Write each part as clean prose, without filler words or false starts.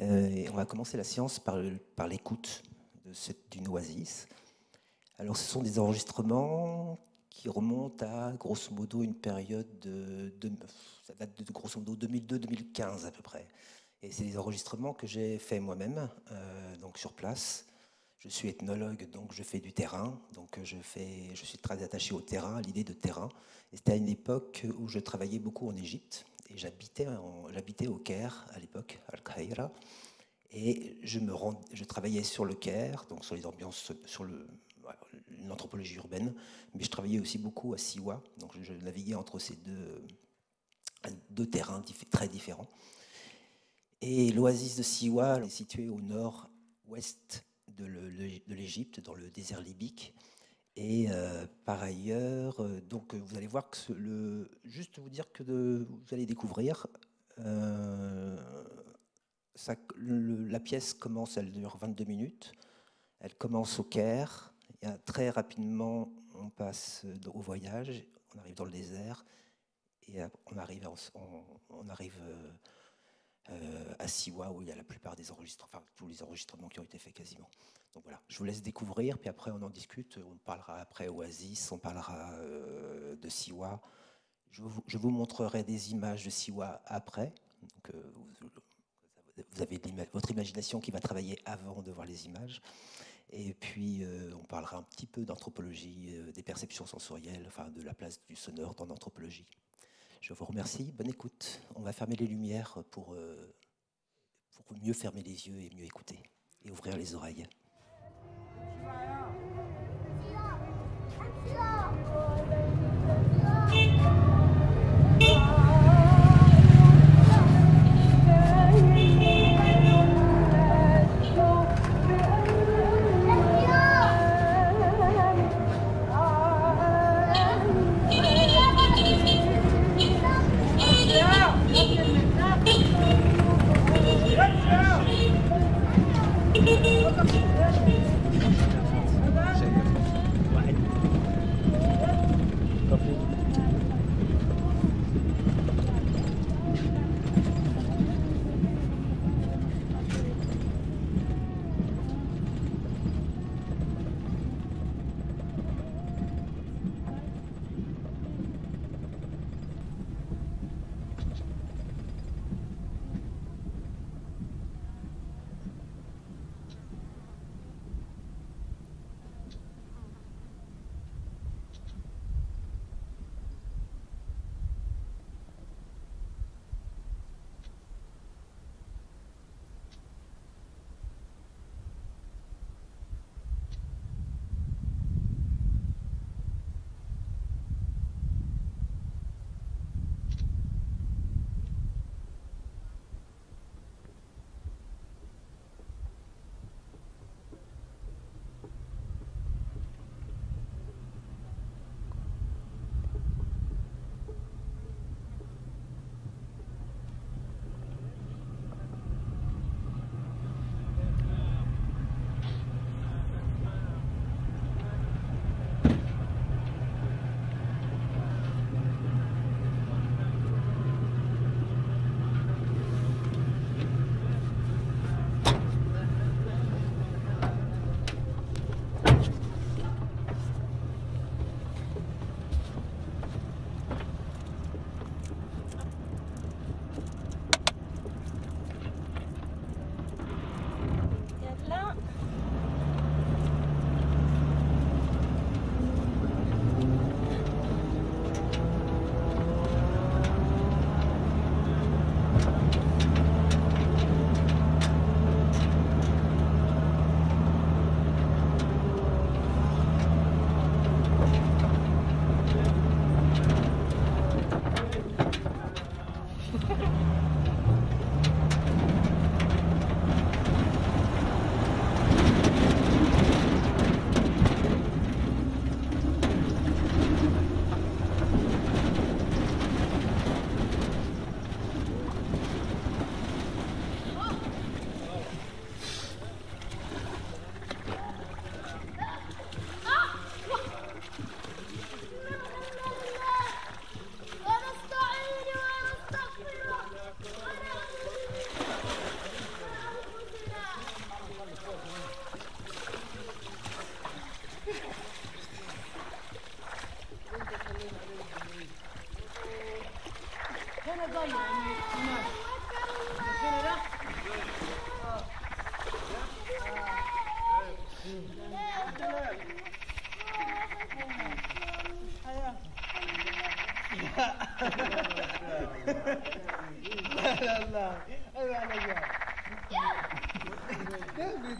Et on va commencer la séance par l'écoute d'une oasis. Alors, ce sont des enregistrements qui remontent à, grosso modo, une période ça date de grosso modo 2002-2015 à peu près. Et c'est des enregistrements que j'ai faits moi-même, donc sur place. Je suis ethnologue, donc je fais du terrain. Donc je suis très attaché au terrain, à l'idée de terrain. Et c'était à une époque où je travaillais beaucoup en Égypte. Et j'habitais au Caire à l'époque, Al-Qaïra. Et je travaillais sur le Caire, donc sur les ambiances, sur l'anthropologie urbaine. Mais je travaillais aussi beaucoup à Siwa. Donc je naviguais entre ces deux terrains très différents. Et l'oasis de Siwa est située au nord-ouest de l'Égypte, dans le désert libyque. Et par ailleurs, donc vous allez voir que juste vous dire que vous allez découvrir, la pièce commence, elle dure 22 minutes. Elle commence au Caire. Et très rapidement, on passe au voyage. On arrive dans le désert et on arrive à Siwa, où il y a la plupart des enregistrements, enfin tous les enregistrements qui ont été faits quasiment. Donc voilà, je vous laisse découvrir, puis après on en discute. On parlera après Oasis, on parlera de Siwa. Je vous montrerai des images de Siwa après. Donc, vous avez votre imagination qui va travailler avant de voir les images. Et puis on parlera un petit peu d'anthropologie, des perceptions sensorielles, enfin de la place du sonore dans l'anthropologie. Je vous remercie, bonne écoute. On va fermer les lumières pour mieux fermer les yeux et mieux écouter et ouvrir les oreilles.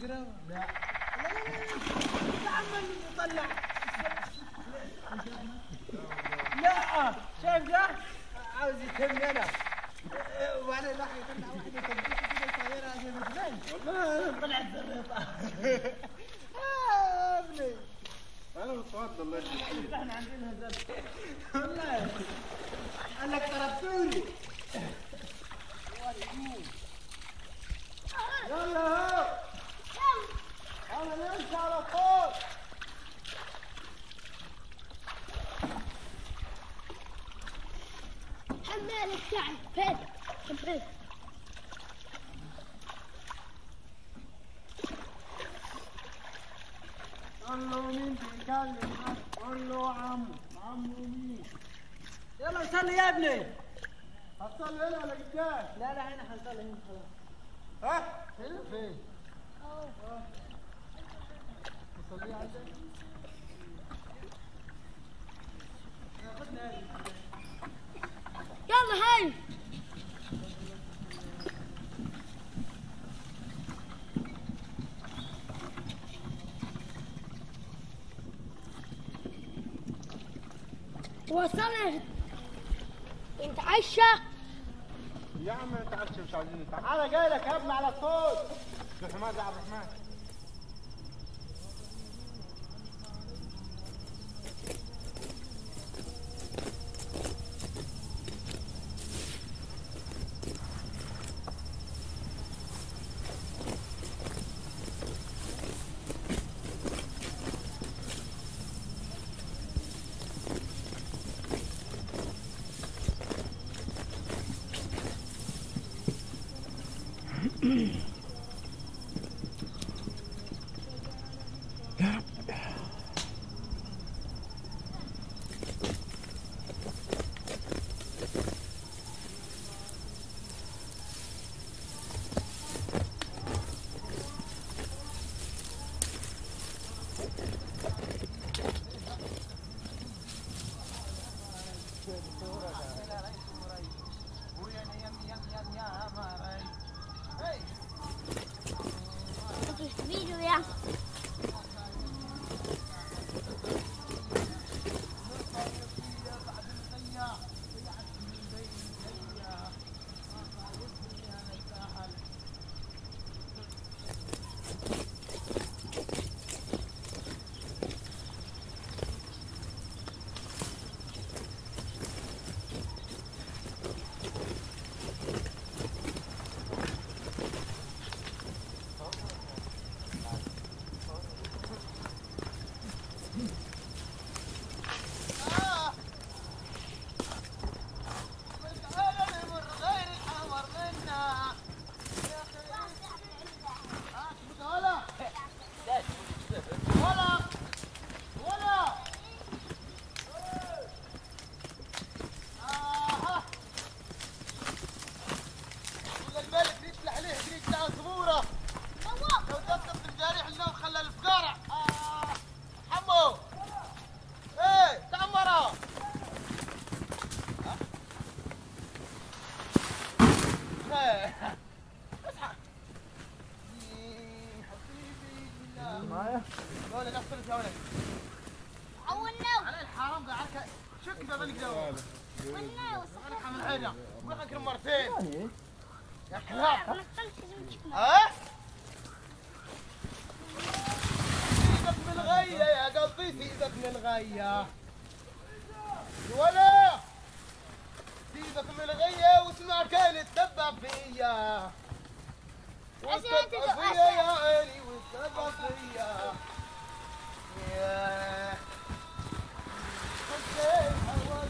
قرابة؟ لا لا عمال يطلع. لا شايف ده؟ عاوز يتهمني أنا. وبعدين راح يطلع واحدة كبيرة كده صغيرة زي الجبال. والله طلعت زريطة. ابني. أنا متوضى الله يجزيك. احنا عندنا هذا. والله. قال لك طردتوني. يلا هو. يلا نمشي على طول. حمالك شعب فين؟ فين؟ قول له مين بيكلم؟ قول له عمو مين؟ يلا صلي يا ابني. هتصلي هنا ولا قدام؟ لا لا هنا هنصلي هنا خلاص. ها؟ هنا فين؟ نصلي عندك؟ يلا هاي. وصلنا. انت عايشة؟ يا عم نتعشى مش عايزين نتعشى. انا جاي لك يا ابني على طول. يا حماد يا عبد الرحمن. فيديو يا معايا؟ ولا لا اختلف يا ولد. عولنا على الحرام قاعد شك بابلك دوام. عولنا انا حامل حاجه. ولا انكر مرتين. يعني يا كلاب. ما تقلش ها؟ سيبك من الغيه يا قلبي سيبك من الغيه. ولا سيبك من الغيه واسمع كان تسبب فيا. وتسبب فيا يا عيني وتسبب فيا. ياه حسيت هواك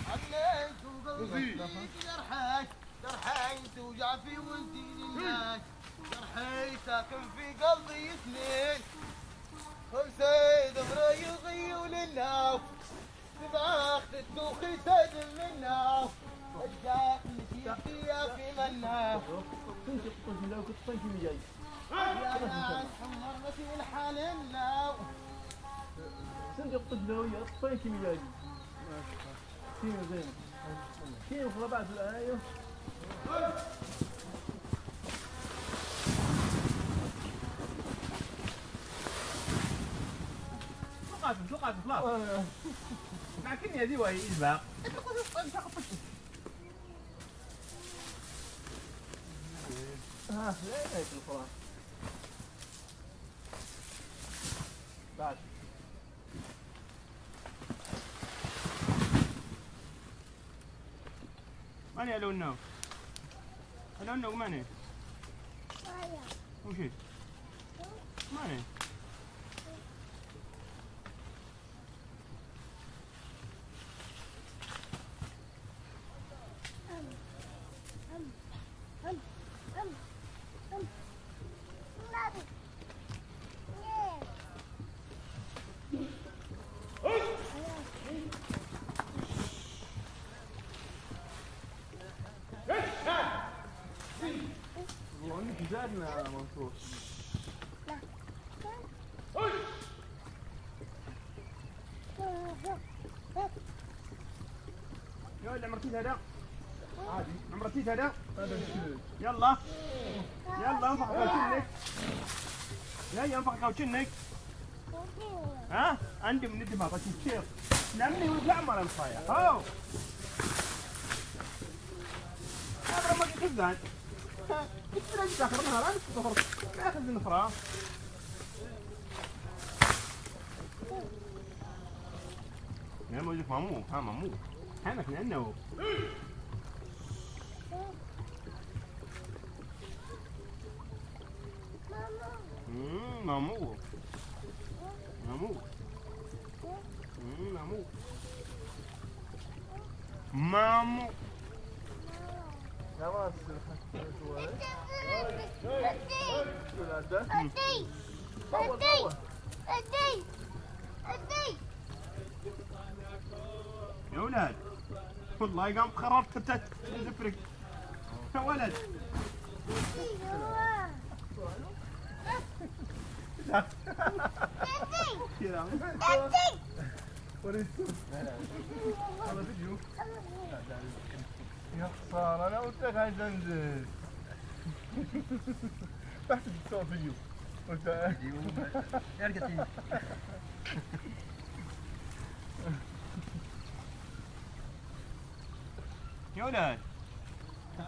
عنيت وقلبي جرحك جرحي توجع في ولدي للناس جرحي ساكن في قلبي سنين خمسة دمرة يغيو للناو سباخت التوخي سيد مناو الجاك نسيتي يا في مناو كنت قلت لو كنت طيب اللي جاي. يا ناس حمرنا في الحال الناو كنت قلت له يا طيب اللي جاي. كيف زين كيف ربعت الآية خلاص خلاص لكن هذه وهي الباق لا لا القرآن بعد ماني على النوم على النوم ماني وشي ماني زادنا منصور يلا عمرتي هذا عادي عمرتي هذا يلا يلا انفخ كوتشنك يا انفخ كوتشنك ها عندي من الدماغ تشير لمني ولد العمر الصايع هاو هذا ما كذاب كيف ليش داخل النهار انا كنت اخرج ناخذ النخره يا موجك مامو ها مامو حنك لانه مامو مامو مامو مامو خلاص يا ولاد والله قام خربت زفرك يا ولد يا خسارة أنا قلت لك عايز أنزل تحت بتصور فيديو قلت يا ولاد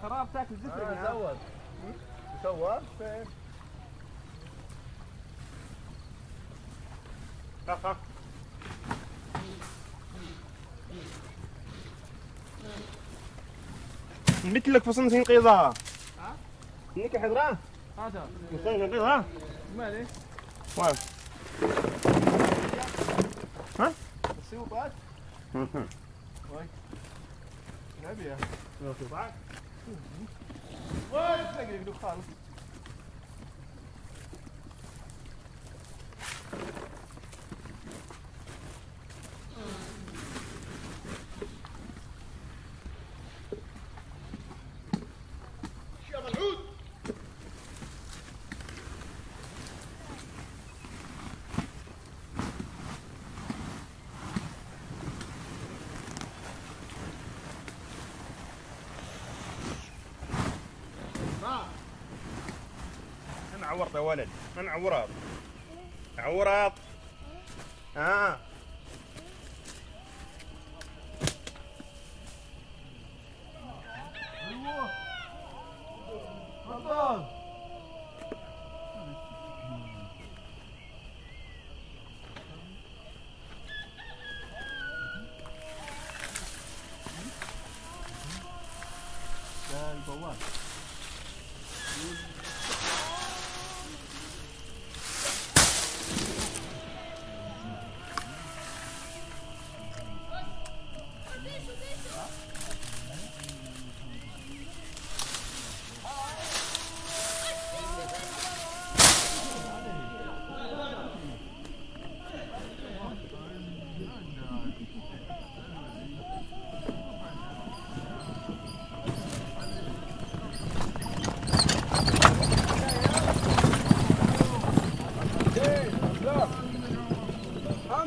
خراب تاكل زفرك صور صور فين؟ خاف مثلك فصلنا سنقيضها ها؟ انك حضرة؟ هذا سنقيضها؟ مالي؟ واقف ها؟ السيوطات؟ واي نبيها السيوطات؟ واي تلاقي لك خالص انا عورت يا ولد انا عورت عورت ايوه تفضل ده البواب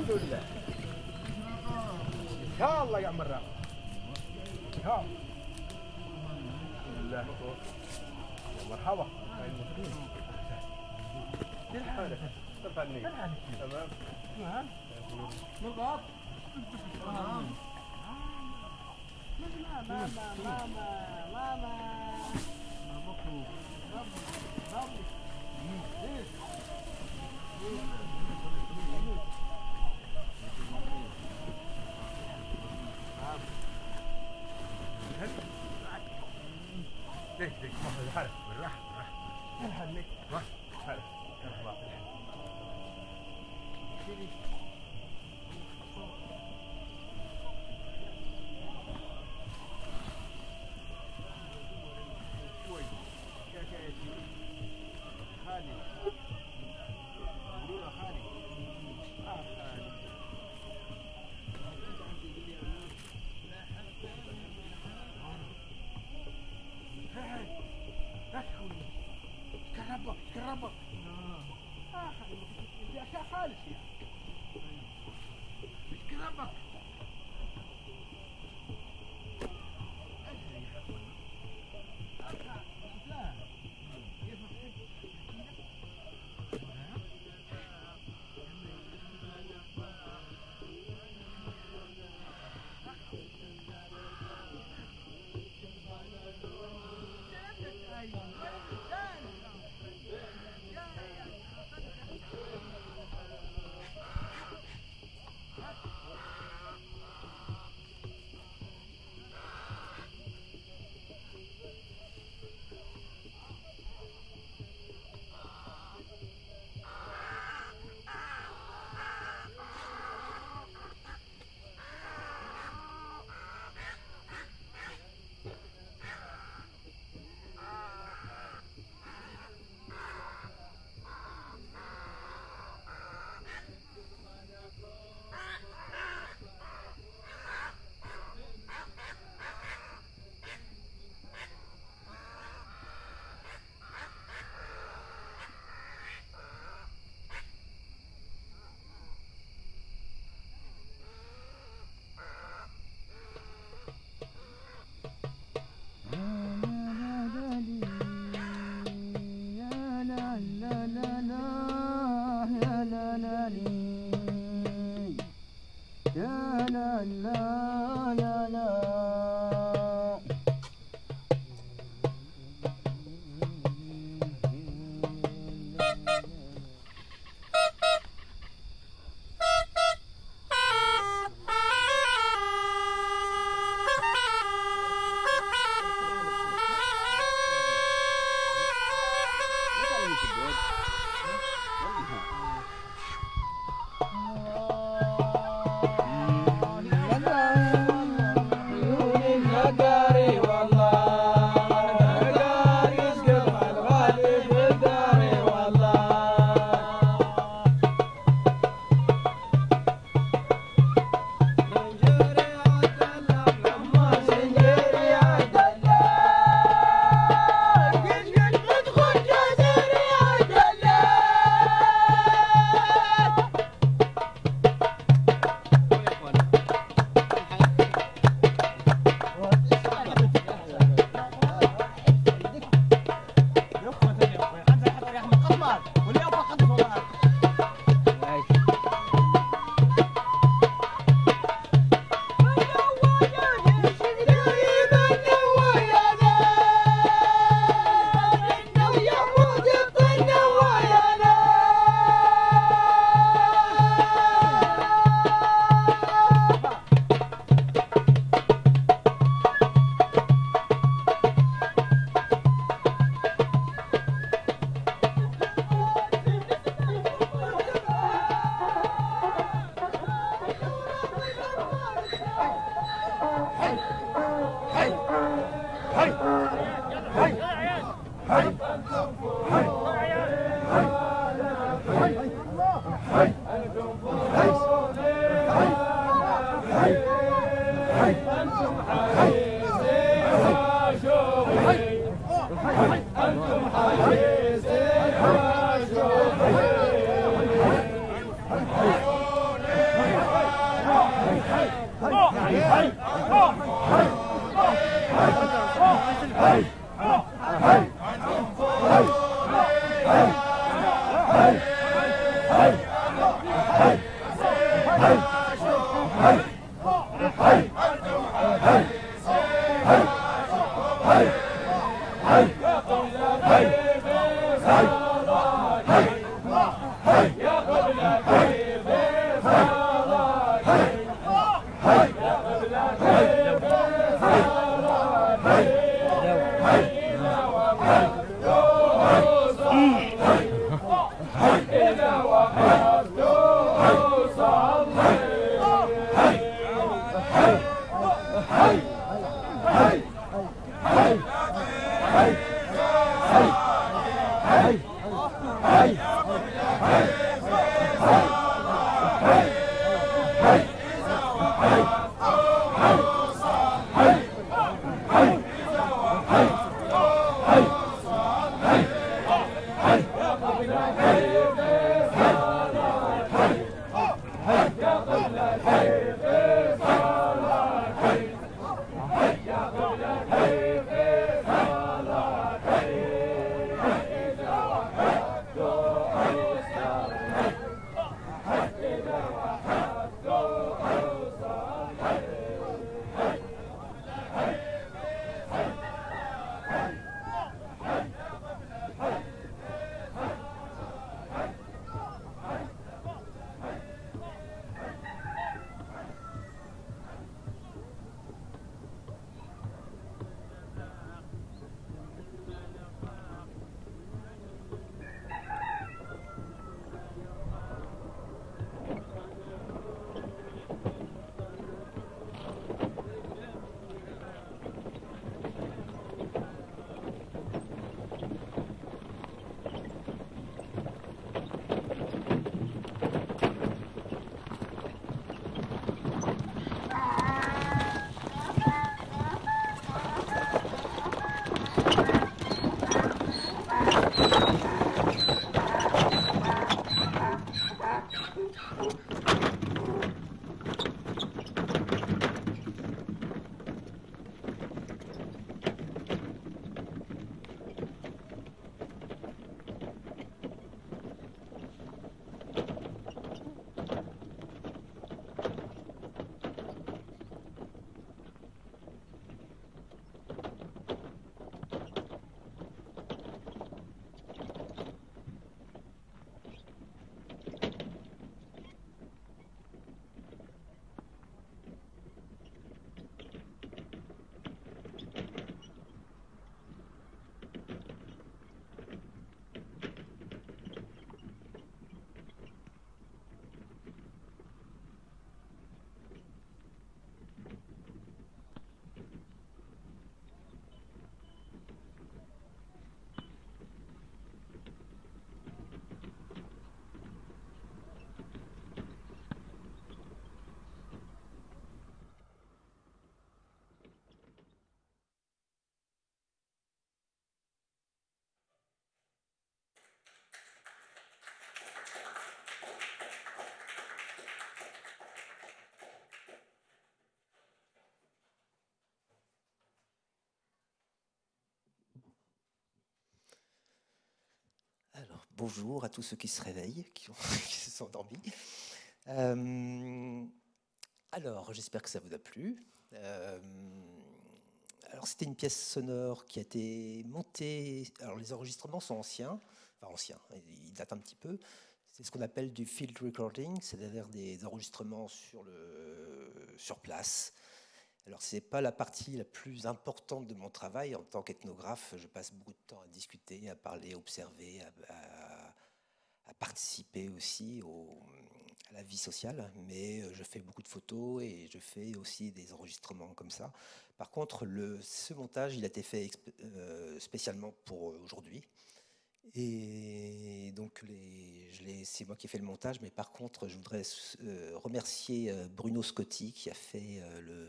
الحمد لله ان شاء الله يا عم الرام ان شاء الله يا مرحبا كيف حالك؟ كيف حالك؟ تمام Hey! Alors, bonjour à tous ceux qui se réveillent, qui se sont endormis. Alors, j'espère que ça vous a plu. Alors, c'était une pièce sonore qui a été montée. Alors, les enregistrements sont anciens, ils datent un petit peu. C'est ce qu'on appelle du field recording, c'est-à-dire des enregistrements sur place. Alors, ce n'est pas la partie la plus importante de mon travail. En tant qu'ethnographe, je passe beaucoup de temps à discuter, à parler, à observer, à participer aussi à la vie sociale. Mais je fais beaucoup de photos et je fais aussi des enregistrements comme ça. Par contre, ce montage, il a été fait spécialement pour aujourd'hui. Et donc, c'est moi qui ai fait le montage, mais par contre, je voudrais remercier Bruno Scotti qui a fait le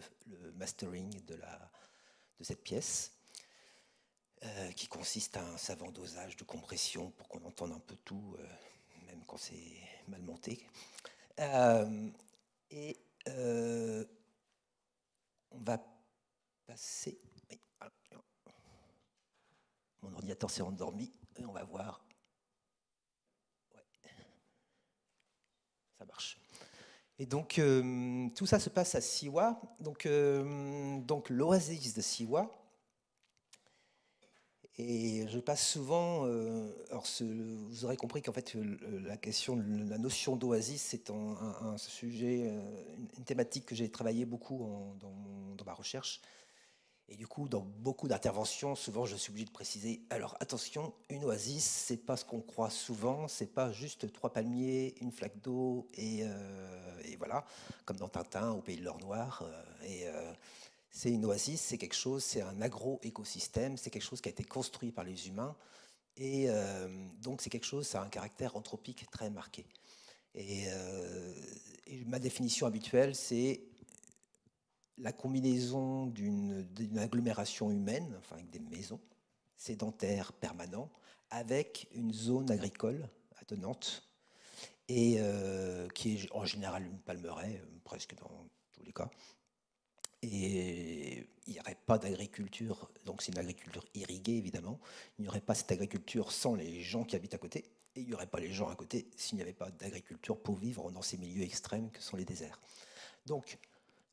mastering de cette pièce, qui consiste à un savant dosage de compression pour qu'on entende un peu tout, même quand c'est mal monté. On va passer... Oui. Mon ordinateur s'est endormi. Et on va voir. Ouais. Ça marche. Et donc, tout ça se passe à Siwa. Donc l'oasis de Siwa Et je passe souvent, vous aurez compris qu'en fait la notion d'oasis, c'est un sujet, une thématique que j'ai travaillé beaucoup dans ma recherche. Et du coup, dans beaucoup d'interventions, souvent je suis obligé de préciser, alors attention, une oasis, c'est pas ce qu'on croit souvent, c'est pas juste 3 palmiers, une flaque d'eau, et voilà, comme dans Tintin, au pays de l'or noir. C'est une oasis, c'est quelque chose, c'est un agro-écosystème, c'est quelque chose qui a été construit par les humains, et donc c'est quelque chose, ça a un caractère anthropique très marqué. Et ma définition habituelle, c'est la combinaison d'une agglomération humaine, enfin avec des maisons sédentaires permanents, avec une zone agricole attenante, et qui est en général une palmeraie, presque dans tous les cas. Et il n'y aurait pas d'agriculture, donc c'est une agriculture irriguée évidemment, il n'y aurait pas cette agriculture sans les gens qui habitent à côté, et il n'y aurait pas les gens à côté s'il n'y avait pas d'agriculture pour vivre dans ces milieux extrêmes que sont les déserts. Donc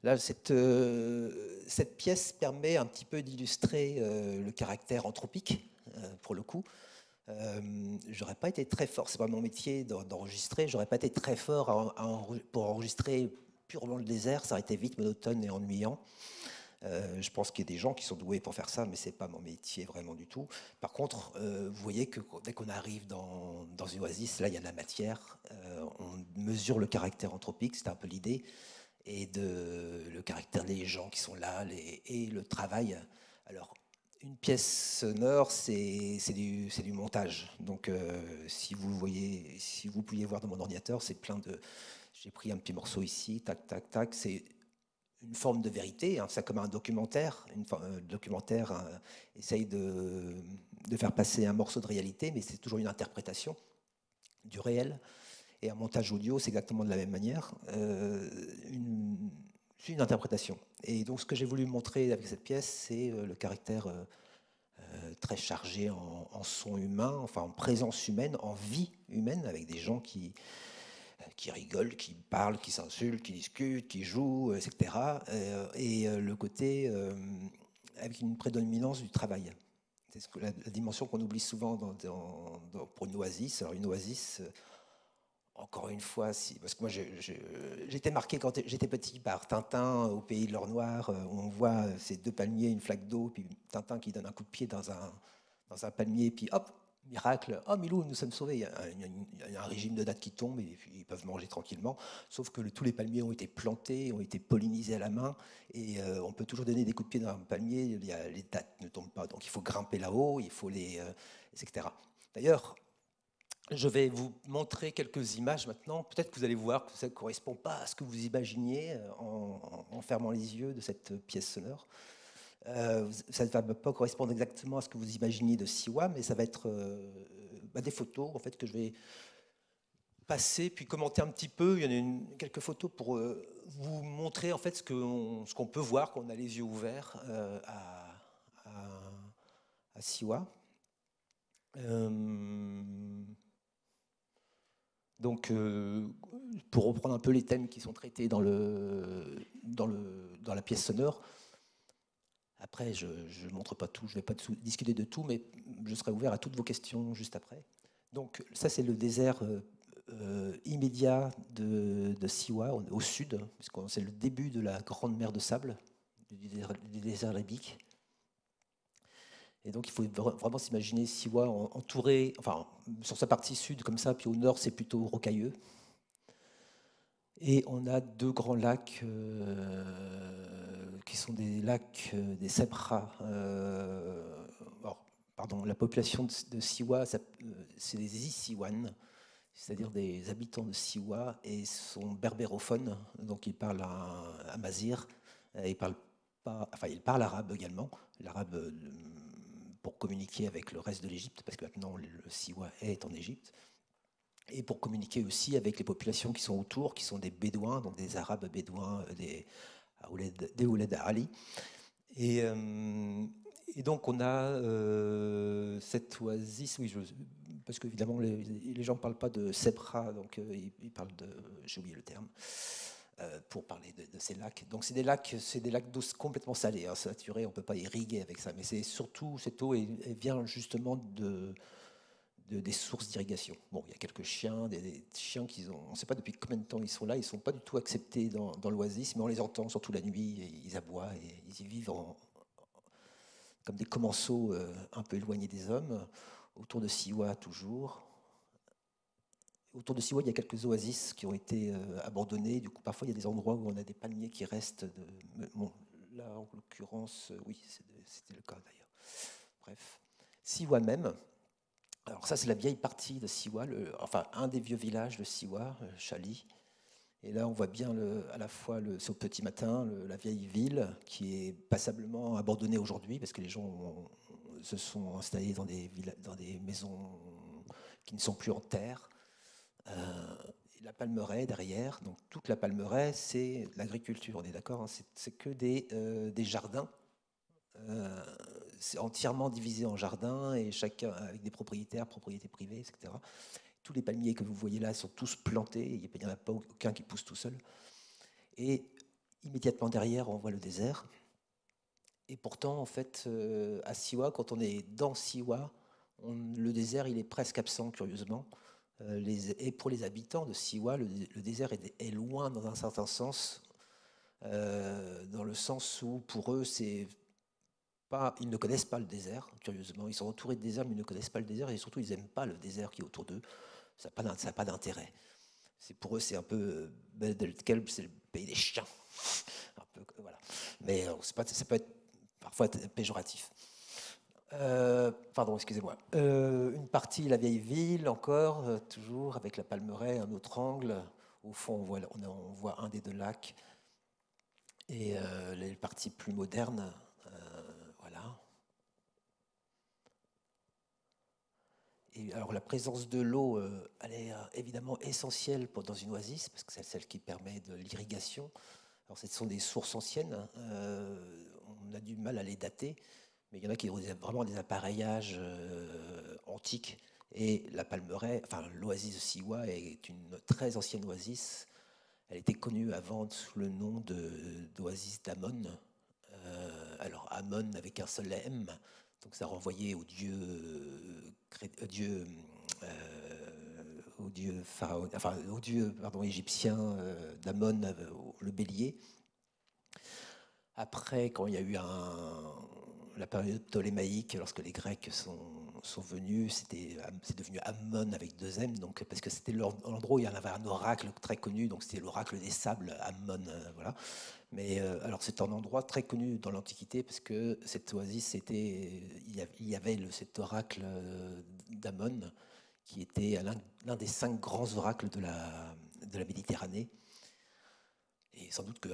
là, cette pièce permet un petit peu d'illustrer le caractère anthropique, pour le coup. J'aurais pas été très fort, c'est pas mon métier d'enregistrer, j'aurais pas été très fort pour enregistrer purement le désert, ça aurait été vite monotone et ennuyant. Je pense qu'il y a des gens qui sont doués pour faire ça, mais c'est pas mon métier vraiment du tout. Par contre, vous voyez que dès qu'on arrive dans une oasis, là il y a de la matière, on mesure le caractère anthropique, c'est un peu l'idée, et le caractère des gens qui sont là, et le travail. Alors, une pièce sonore, c'est du montage. Donc, si vous pouviez voir dans mon ordinateur, c'est plein de... J'ai pris un petit morceau ici, tac, tac, tac. C'est une forme de vérité, hein, c'est comme un documentaire. Un documentaire essaye de faire passer un morceau de réalité, mais c'est toujours une interprétation du réel. Et un montage audio, c'est exactement de la même manière. C'est une interprétation. Et donc, ce que j'ai voulu montrer avec cette pièce, c'est le caractère très chargé en son humain, enfin en présence humaine, en vie humaine, avec des gens qui rigolent, qui parlent, qui s'insultent, qui discutent, qui jouent, etc. Et le côté avec une prédominance du travail. C'est la dimension qu'on oublie souvent pour une oasis. Alors une oasis, encore une fois, parce que moi j'étais marqué quand j'étais petit par Tintin au pays de l'or noir, où on voit ces 2 palmiers, une flaque d'eau, puis Tintin qui donne un coup de pied dans un palmier, puis hop, miracle, oh Milou, nous sommes sauvés. Il y a un régime de dattes qui tombe, et puis ils peuvent manger tranquillement, sauf que tous les palmiers ont été plantés, ont été pollinisés à la main, et on peut toujours donner des coups de pied dans un palmier, les dattes ne tombent pas, donc il faut grimper là-haut, il faut etc. D'ailleurs, je vais vous montrer quelques images maintenant. Peut-être que vous allez voir que ça ne correspond pas à ce que vous imaginiez en fermant les yeux de cette pièce sonore. Ça ne va pas correspondre exactement à ce que vous imaginiez de Siwa, mais ça va être des photos en fait, que je vais passer, puis commenter un petit peu. Il y en a quelques photos pour vous montrer en fait, ce qu'on peut voir quand on a les yeux ouverts à Siwa. Donc, pour reprendre un peu les thèmes qui sont traités dans la pièce sonore, après, je ne montre pas tout, je ne vais pas discuter de tout, mais je serai ouvert à toutes vos questions juste après. Donc, ça, c'est le désert immédiat de Siwa, au sud, puisque c'est le début de la grande mer de sable, du désert libyque. Et donc, il faut vraiment s'imaginer Siwa entouré, enfin, sur sa partie sud, comme ça, puis au nord, c'est plutôt rocailleux. Et on a 2 grands lacs qui sont des lacs des Sebra. La population de Siwa, c'est des Isiwan, c'est-à-dire des habitants de Siwa, et sont berbérophones, donc ils parlent amazigh, ils parlent arabe également, l'arabe pour communiquer avec le reste de l'Égypte, parce que maintenant le Siwa est en Égypte, et pour communiquer aussi avec les populations qui sont autour, qui sont des bédouins, donc des arabes bédouins, des Ouled Ali. Et donc on a cette oasis, oui, parce qu'évidemment les gens ne parlent pas de Sebra, donc ils parlent de, j'ai oublié le terme, pour parler de ces lacs. Donc c'est des lacs d'eau complètement salée, hein, saturée, on ne peut pas irriguer avec ça. Mais c'est surtout, cette eau elle vient justement des sources d'irrigation. Bon, il y a quelques chiens, des chiens on ne sait pas depuis combien de temps ils sont là, ils ne sont pas du tout acceptés dans l'oasis, mais on les entend surtout la nuit, et ils aboient, et ils y vivent comme des commensaux un peu éloignés des hommes, autour de Siwa toujours. Autour de Siwa, il y a quelques oasis qui ont été abandonnées. Du coup, parfois, il y a des endroits où on a des palmiers qui restent. Bon, là, en l'occurrence, oui, c'était le cas d'ailleurs. Bref. Siwa même. Alors ça, c'est la vieille partie de Siwa, enfin, un des vieux villages de Siwa, Chali. Et là, on voit bien à la fois, c'est au petit matin, la vieille ville qui est passablement abandonnée aujourd'hui parce que les gens se sont installés dans des maisons qui ne sont plus en terre. La palmeraie derrière, donc toute la palmeraie, c'est l'agriculture, on est d'accord, hein, c'est que des jardins. C'est entièrement divisé en jardins et chacun avec des propriétaires, propriétés privées, etc. Tous les palmiers que vous voyez là sont tous plantés, il n'y en a pas aucun qui pousse tout seul. Et immédiatement derrière, on voit le désert. Et pourtant, en fait, à Siwa, quand on est dans Siwa, le désert, il est presque absent, curieusement. Et pour les habitants de Siwa, le désert est loin dans un certain sens, dans le sens où pour eux, ils ne connaissent pas le désert, curieusement. Ils sont entourés de désert, mais ils ne connaissent pas le désert, et surtout, ils n'aiment pas le désert qui est autour d'eux. Ça n'a pas d'intérêt. Pour eux, c'est un peu Bed el-Kelb, c'est le pays des chiens. Un peu, voilà. Mais ça peut être parfois péjoratif. Pardon, excusez-moi. Une partie, la vieille ville, encore, toujours, avec la palmeraie, un autre angle. Au fond, on voit un des deux lacs. Et les parties plus modernes, voilà. Et alors, la présence de l'eau, elle est évidemment essentielle dans une oasis, parce que c'est celle qui permet de l'irrigation. Alors, ce sont des sources anciennes. On a du mal à les dater. Mais il y en a qui ont vraiment des appareillages antiques. Et la palmeraie, enfin l'oasis de Siwa est une très ancienne oasis. Elle était connue avant sous le nom d'oasis d'Amon. Alors Amon avec un seul M, donc ça renvoyait au dieu égyptien d'Amon, le bélier. Après, quand il y a eu la période ptolémaïque, lorsque les Grecs sont venus, c'est devenu Ammon avec deux M, donc, parce que c'était l'endroit où il y en avait un oracle très connu, donc c'était l'oracle des sables, Ammon, voilà. Mais alors c'est un endroit très connu dans l'Antiquité, parce que cette oasis, il y avait cet oracle d'Ammon, qui était l'un des 5 grands oracles de la Méditerranée. Et sans doute qu'il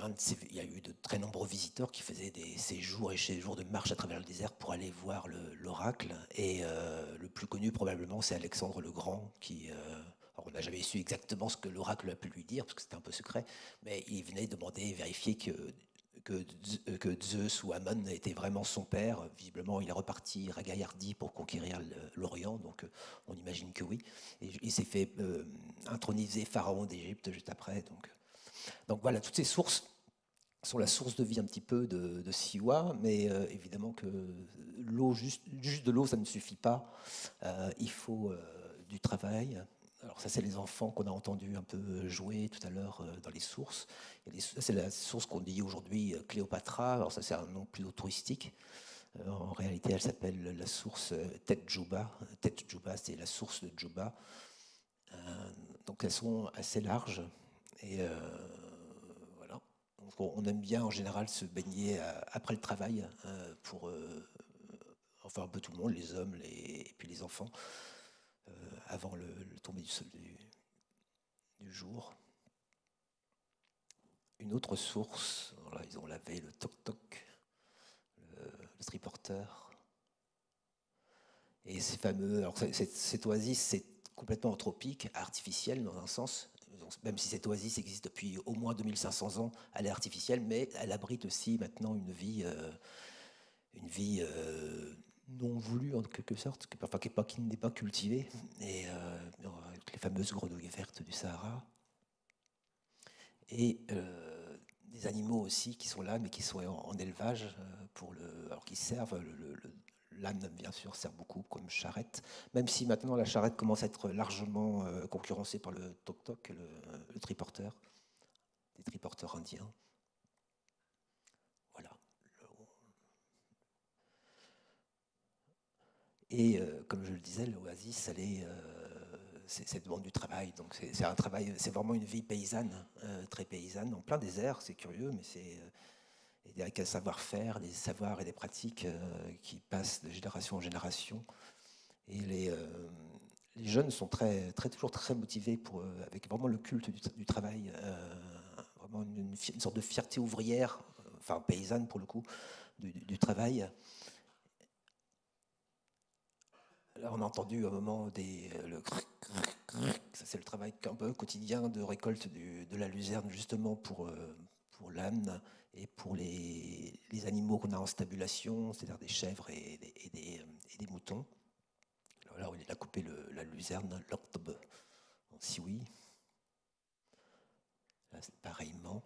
y a eu de très nombreux visiteurs qui faisaient des séjours et séjours de marche à travers le désert pour aller voir l'oracle. Et le plus connu probablement, c'est Alexandre le Grand, alors on n'a jamais su exactement ce que l'oracle a pu lui dire, parce que c'était un peu secret, mais il venait demander, vérifier que Zeus ou Ammon était vraiment son père. Visiblement, il est reparti ragaillardi pour conquérir l'Orient, donc on imagine que oui. Et il s'est fait introniser pharaon d'Égypte juste après, donc voilà, toutes ces sources sont la source de vie un petit peu de Siwa, mais évidemment que l'eau, juste de l'eau, ça ne suffit pas. Il faut du travail. Alors ça, c'est les enfants qu'on a entendu un peu jouer tout à l'heure dans les sources. C'est la source qu'on dit aujourd'hui Cléopatra. Alors ça, c'est un nom plutôt touristique. En réalité, elle s'appelle la source Tet Juba. Tet Juba, c'est la source de Juba. Donc elles sont assez larges. Et voilà. Donc on aime bien en général se baigner après le travail pour enfin un peu tout le monde, les hommes et puis les enfants, avant le tomber du jour. Une autre source, là, ils ont lavé le toc-toc, le triporteur. Et ces fameux. Alors cette oasis, c'est complètement anthropique, artificielle dans un sens. Même si cette oasis existe depuis au moins 2500 ans, elle est artificielle, mais elle abrite aussi maintenant une vie non voulue en quelque sorte, qui n'est pas cultivée, et avec les fameuses grenouilles vertes du Sahara. Et des animaux aussi qui sont là, mais qui sont en élevage, alors qui servent. L'âne, bien sûr, sert beaucoup comme charrette, même si maintenant la charrette commence à être largement concurrencée par le tok-tok, le triporteur, des triporteurs indiens. Voilà. Et comme je le disais, l'oasis, c'est demande du travail. Donc c'est un travail, c'est vraiment une vie paysanne, très paysanne, en plein désert. C'est curieux, mais c'est avec un savoir-faire, des savoirs et des pratiques qui passent de génération en génération. Et les jeunes sont toujours très motivés avec vraiment le culte du travail, vraiment une sorte de fierté ouvrière, enfin paysanne pour le coup, du travail. Là, on a entendu un moment ça c'est le travail un peu quotidien de récolte de la luzerne, justement pour l'âne et pour les animaux qu'on a en stabulation, c'est-à-dire des chèvres et des moutons. Alors là, il a coupé la luzerne, l'octobre en siwi. Là, c'est pareillement.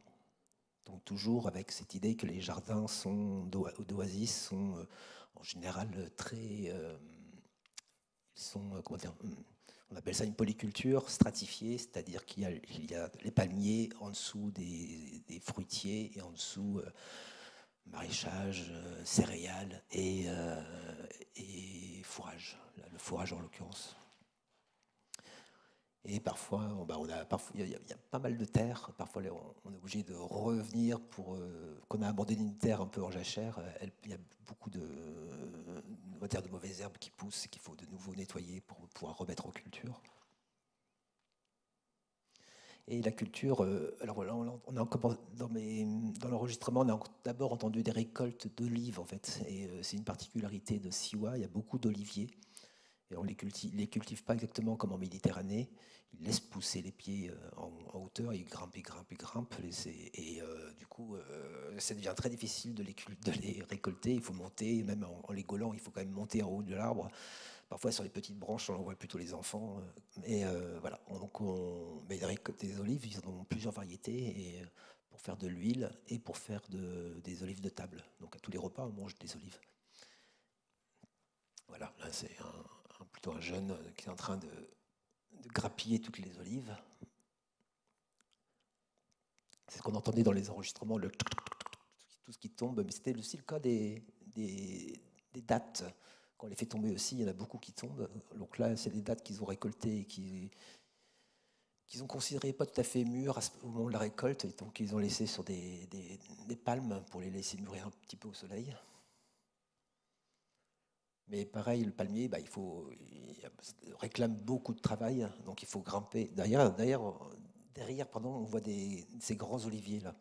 Donc toujours avec cette idée que les jardins d'oasis sont en général très... on appelle ça une polyculture stratifiée, c'est-à-dire qu'il y a les palmiers en dessous des fruitiers et en dessous maraîchage, céréales et fourrage, le fourrage en l'occurrence. Et parfois, il y a pas mal de terres. Parfois, on est obligé de revenir qu'on a abandonné une terre un peu en jachère. Il y a beaucoup de mauvaises herbes qui poussent et qu'il faut de nouveau nettoyer pour pouvoir remettre en culture. Et la culture, alors là, dans l'enregistrement, on a d'abord entendu des récoltes d'olives, en fait. Et c'est une particularité de Siwa, il y a beaucoup d'oliviers. Et on ne les cultive pas exactement comme en Méditerranée. Ils laissent pousser les pieds en hauteur, ils grimpent. Et du coup, ça devient très difficile de les récolter. Il faut monter, même en les gaulant, il faut quand même monter en haut de l'arbre. Parfois, sur les petites branches, on voit plutôt les enfants. Mais voilà, mais des olives, ils en ont plusieurs variétés et, pour faire de l'huile et pour faire des olives de table. Donc à tous les repas, on mange des olives. Voilà, là c'est plutôt un jeune qui est en train de grappiller toutes les olives. C'est ce qu'on entendait dans les enregistrements, tout ce qui tombe. Mais c'était aussi le cas des dattes. Quand on les fait tomber aussi, il y en a beaucoup qui tombent. Donc là, c'est des dattes qu'ils ont récoltées et qu'ils ont considérées pas tout à fait mûres au moment de la récolte. Et donc ils ont laissé sur des palmes pour les laisser mûrir un petit peu au soleil. Mais pareil, le palmier, il réclame beaucoup de travail, donc il faut grimper. Derrière, on voit ces grands oliviers là.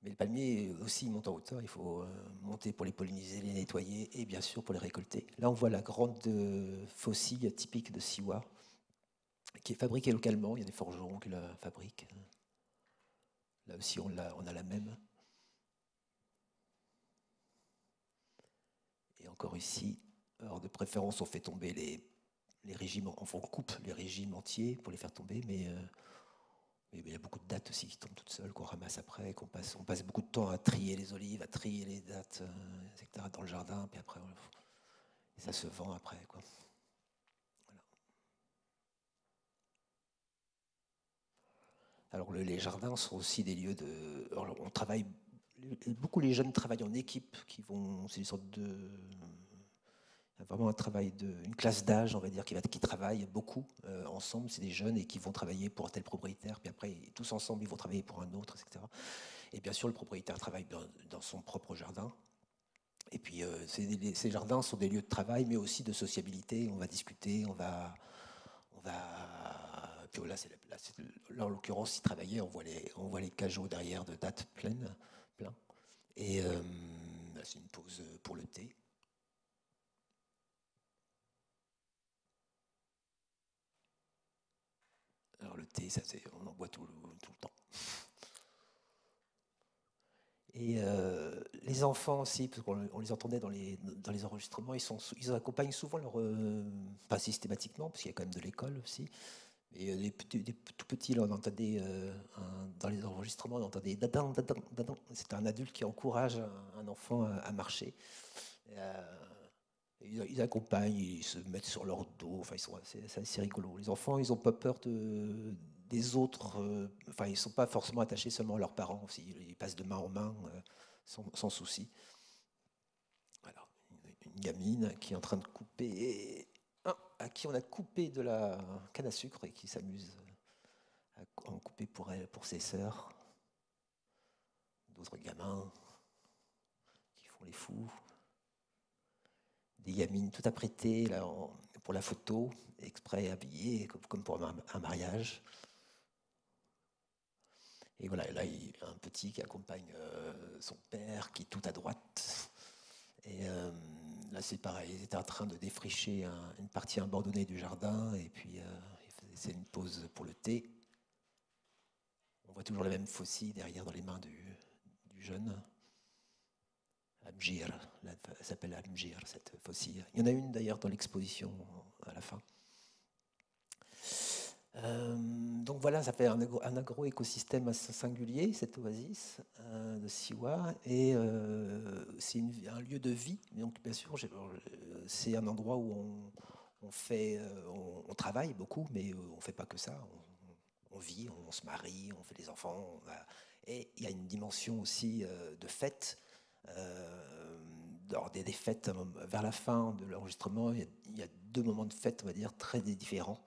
Mais le palmier aussi monte en hauteur, il faut monter pour les polliniser, les nettoyer et bien sûr pour les récolter. Là, on voit la grande faucille typique de Siwa, qui est fabriquée localement. Il y a des forgerons qui la fabriquent. Là aussi, on a la même. Et encore ici, alors de préférence, on fait tomber les régimes, on coupe les régimes entiers pour les faire tomber, mais il y a beaucoup de dattes aussi qui tombent toutes seules, qu'on ramasse après, on passe beaucoup de temps à trier les olives, à trier les dattes, etc., dans le jardin, puis après, ça se vend après, quoi. Voilà. Alors les jardins sont aussi des lieux de... Alors, on travaille... Beaucoup les jeunes travaillent en équipe, c'est une sorte de... Vraiment un travail une classe d'âge, on va dire, qui travaille beaucoup ensemble. C'est des jeunes et qui vont travailler pour un tel propriétaire, puis après, tous ensemble, ils vont travailler pour un autre, etc. Et bien sûr, le propriétaire travaille dans son propre jardin. Et puis, ces jardins sont des lieux de travail, mais aussi de sociabilité. On va discuter, on va... Puis là, en l'occurrence, ils travaillaient, on voit les cageots derrière de dattes pleins. Et là, c'est une pause pour le thé. Alors le thé, on en boit tout le temps. Et les enfants aussi, parce qu'on les entendait dans les enregistrements, ils accompagnent souvent pas systématiquement, parce qu'il y a quand même de l'école aussi, Et des tout petits, là, on entendait, dans les enregistrements, on entendait dadam, dadam, dadam. C'est un adulte qui encourage un enfant à marcher. Et, ils accompagnent, ils se mettent sur leur dos, enfin, c'est assez rigolo. Les enfants, ils n'ont pas peur des autres, enfin, ils ne sont pas forcément attachés seulement à leurs parents aussi. Ils passent de main en main sans souci. Voilà, une gamine qui est en train de couper, à qui on a coupé de la canne à sucre et qui s'amuse à en couper pour elle, pour ses sœurs. D'autres gamins qui font les fous. Des gamines tout apprêtées là, pour la photo, exprès habillées comme pour un mariage. Et voilà, là, il y a un petit qui accompagne son père, qui est tout à droite. Et là, c'est pareil, ils étaient en train de défricher une partie abandonnée du jardin, et puis c'est une pause pour le thé. On voit toujours la même faucille derrière dans les mains du jeune. Amgir, elle s'appelle Amgir, cette faucille. Il y en a une d'ailleurs dans l'exposition à la fin. Donc voilà, ça fait un agro-écosystème assez singulier, cette oasis de Siwa, et c'est un lieu de vie. Donc bien sûr, c'est un endroit où on travaille beaucoup, mais on ne fait pas que ça. On vit, on se marie, on fait des enfants, et il y a une dimension aussi de fête. Des fêtes vers la fin de l'enregistrement, il y a 2 moments de fête, on va dire, très différents.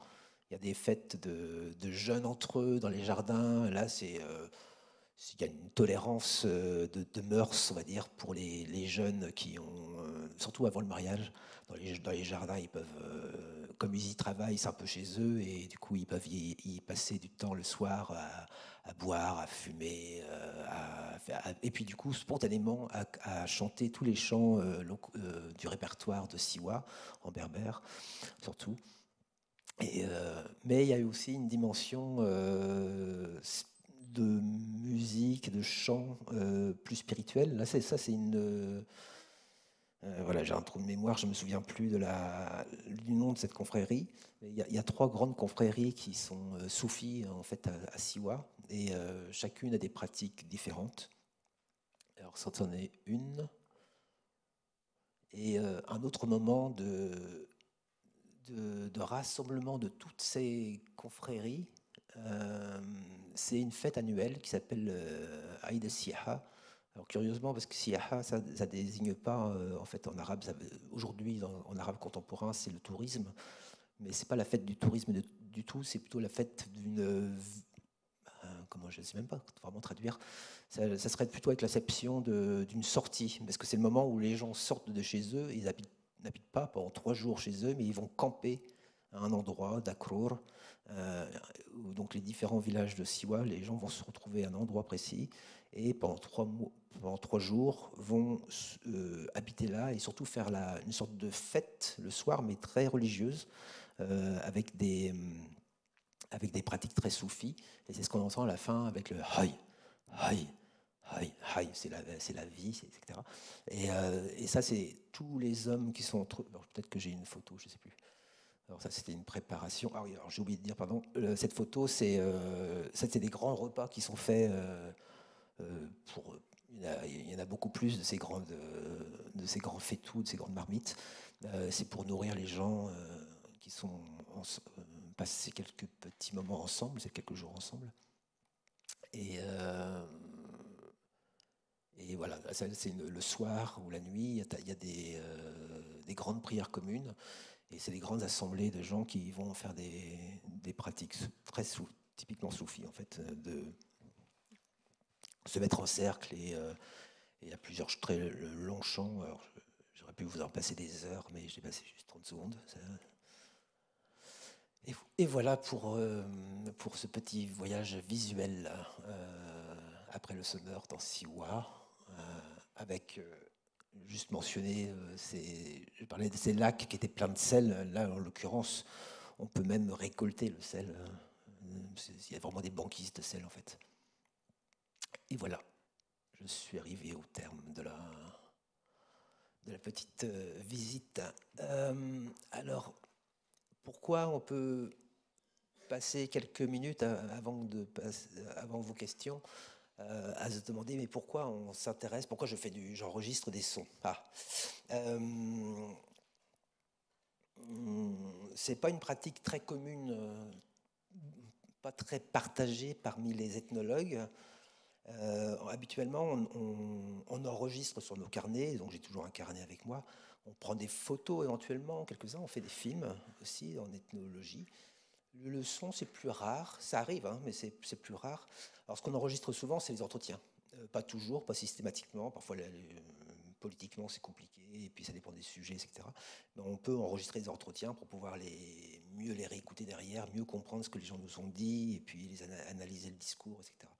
Il y a des fêtes de jeunes entre eux dans les jardins. Là, il y a une tolérance de mœurs, on va dire, pour les jeunes qui ont, surtout avant le mariage, dans les jardins, ils peuvent, comme ils y travaillent, c'est un peu chez eux, et du coup, ils peuvent y passer du temps le soir à boire, à fumer, et puis du coup, spontanément, à chanter tous les chants du répertoire de Siwa, en berbère, surtout. Mais il y a eu aussi une dimension de musique, de chant plus spirituelle. Là, c'est une... voilà, j'ai un trou de mémoire, je ne me souviens plus du nom de cette confrérie. Il y a 3 grandes confréries qui sont soufis en fait à Siwa, et chacune a des pratiques différentes. Alors ça en est une. Et un autre moment de rassemblement de toutes ces confréries, c'est une fête annuelle qui s'appelle Aïd al-Siyaha. Alors curieusement, parce que Siyaha, ça ne désigne pas, en fait, en arabe, aujourd'hui, en arabe contemporain, c'est le tourisme, mais ce n'est pas la fête du tourisme du tout, c'est plutôt la fête d'une... comment, je ne sais même pas vraiment traduire. Ça serait plutôt avec l'acception d'une sortie, parce que c'est le moment où les gens sortent de chez eux, et ils n'habitent pas pendant 3 jours chez eux, mais ils vont camper à un endroit d'Akrur, où donc les différents villages de Siwa, les gens vont se retrouver à un endroit précis, et pendant 3 jours vont habiter là, et surtout faire une sorte de fête le soir, mais très religieuse, avec des pratiques très soufis, et c'est ce qu'on entend à la fin avec le haï, haï, haï, haï, c'est la vie, etc. Et ça, c'est tous les hommes qui sont entre eux. Peut-être que j'ai une photo, je ne sais plus. Alors ça, c'était une préparation. Ah oui, alors j'ai oublié de dire, pardon. Cette photo, c'est des grands repas qui sont faits pour... Il y en a beaucoup plus de ces grands faitous, de ces grandes marmites. C'est pour nourrir les gens qui sont passer quelques petits moments ensemble, c'est quelques jours ensemble. Et voilà, c'est le soir ou la nuit, il y a des grandes prières communes, et c'est des grandes assemblées de gens qui vont faire des pratiques typiquement soufis, en fait, de se mettre en cercle, et il y a plusieurs très longs chants. Alors, j'aurais pu vous en passer des heures, mais j'ai passé juste 30 secondes. Et voilà pour ce petit voyage visuel après le Summer dans Siwa, avec, juste mentionné, je parlais de ces lacs qui étaient pleins de sel. Là, en l'occurrence, on peut même récolter le sel. Il y a vraiment des banquises de sel, en fait. Et voilà, je suis arrivé au terme de la petite visite. Alors, pourquoi on peut passer quelques minutes avant vos questions à se demander mais pourquoi on s'intéresse, pourquoi j'enregistre des sons. C'est pas une pratique très commune, pas très partagée parmi les ethnologues. Habituellement, on enregistre sur nos carnets, donc j'ai toujours un carnet avec moi. On prend des photos éventuellement, quelques-uns, on fait des films aussi en ethnologie. Le son, c'est plus rare, ça arrive, hein, mais c'est plus rare. Alors ce qu'on enregistre souvent, c'est les entretiens. Pas toujours, pas systématiquement, parfois politiquement c'est compliqué, et puis ça dépend des sujets, etc. Mais on peut enregistrer des entretiens pour pouvoir mieux les réécouter derrière, mieux comprendre ce que les gens nous ont dit, et puis analyser le discours, etc.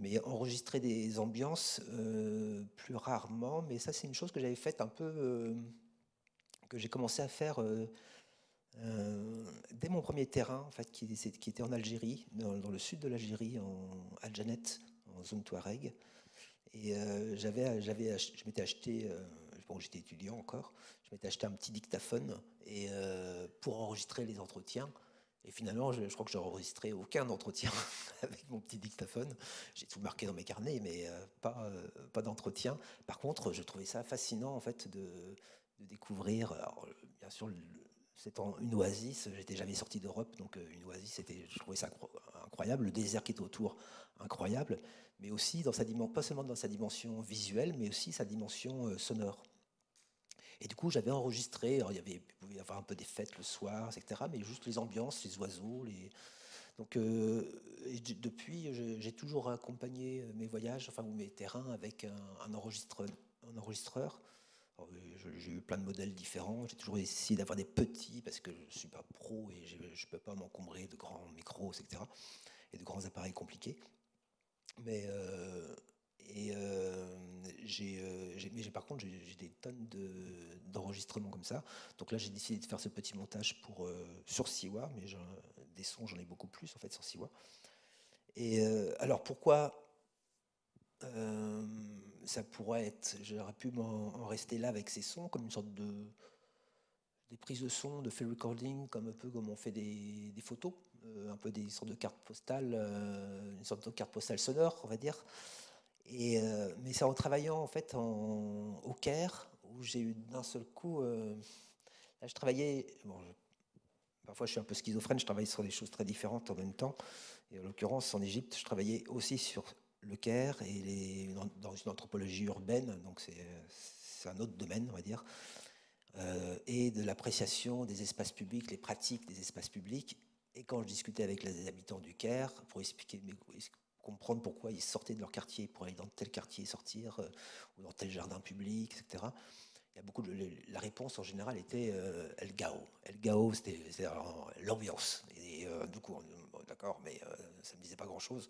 Mais enregistrer des ambiances, plus rarement, mais ça c'est une chose que j'avais faite un peu, que j'ai commencé à faire dès mon premier terrain, en fait, qui était en Algérie, dans le sud de l'Algérie, à Djanet, en zone Touareg. Et je m'étais acheté, bon, j'étais étudiant encore, je m'étais acheté un petit dictaphone pour enregistrer les entretiens. Et finalement, je crois que j'ai enregistré aucun entretien avec mon petit dictaphone. J'ai tout marqué dans mes carnets, mais pas d'entretien. Par contre, je trouvais ça fascinant en fait de découvrir. Alors, bien sûr, c'est une oasis. J'étais jamais sorti d'Europe, donc une oasis, je trouvais ça incroyable. Le désert qui était autour, incroyable, mais aussi pas seulement dans sa dimension visuelle, mais aussi sa dimension sonore. Et du coup, j'avais enregistré. Alors, il pouvait y avoir un peu des fêtes le soir, etc. Mais juste les ambiances, les oiseaux. Donc, depuis, j'ai toujours accompagné mes voyages, enfin, ou mes terrains, avec un enregistreur. J'ai eu plein de modèles différents. J'ai toujours essayé d'avoir des petits parce que je ne suis pas pro et je ne peux pas m'encombrer de grands micros, etc. Et de grands appareils compliqués. Mais par contre, j'ai des tonnes d'enregistrements comme ça. Donc là, j'ai décidé de faire ce petit montage sur Siwa, mais des sons, j'en ai beaucoup plus en fait sur Siwa. Et alors pourquoi ça pourrait être, j'aurais pu en rester là avec ces sons comme une sorte des prises de son, de field recording, comme un peu comme on fait des photos, un peu des sortes de cartes postales, une sorte de carte postale sonore, on va dire. Mais c'est en travaillant en fait au Caire où j'ai eu d'un seul coup. Là, je travaillais. Bon, parfois, je suis un peu schizophrène. Je travaille sur des choses très différentes en même temps. Et en l'occurrence, en Égypte, je travaillais aussi sur le Caire et dans une anthropologie urbaine. Donc, c'est un autre domaine, on va dire. Et de l'appréciation des espaces publics, les pratiques des espaces publics. Et quand je discutais avec les habitants du Caire pour expliquer comprendre pourquoi ils sortaient de leur quartier pour aller dans tel quartier sortir, ou dans tel jardin public, etc. Il y a beaucoup la réponse en général était El Gao. El Gao, c'était l'ambiance. Et du coup, d'accord, mais ça ne me disait pas grand-chose.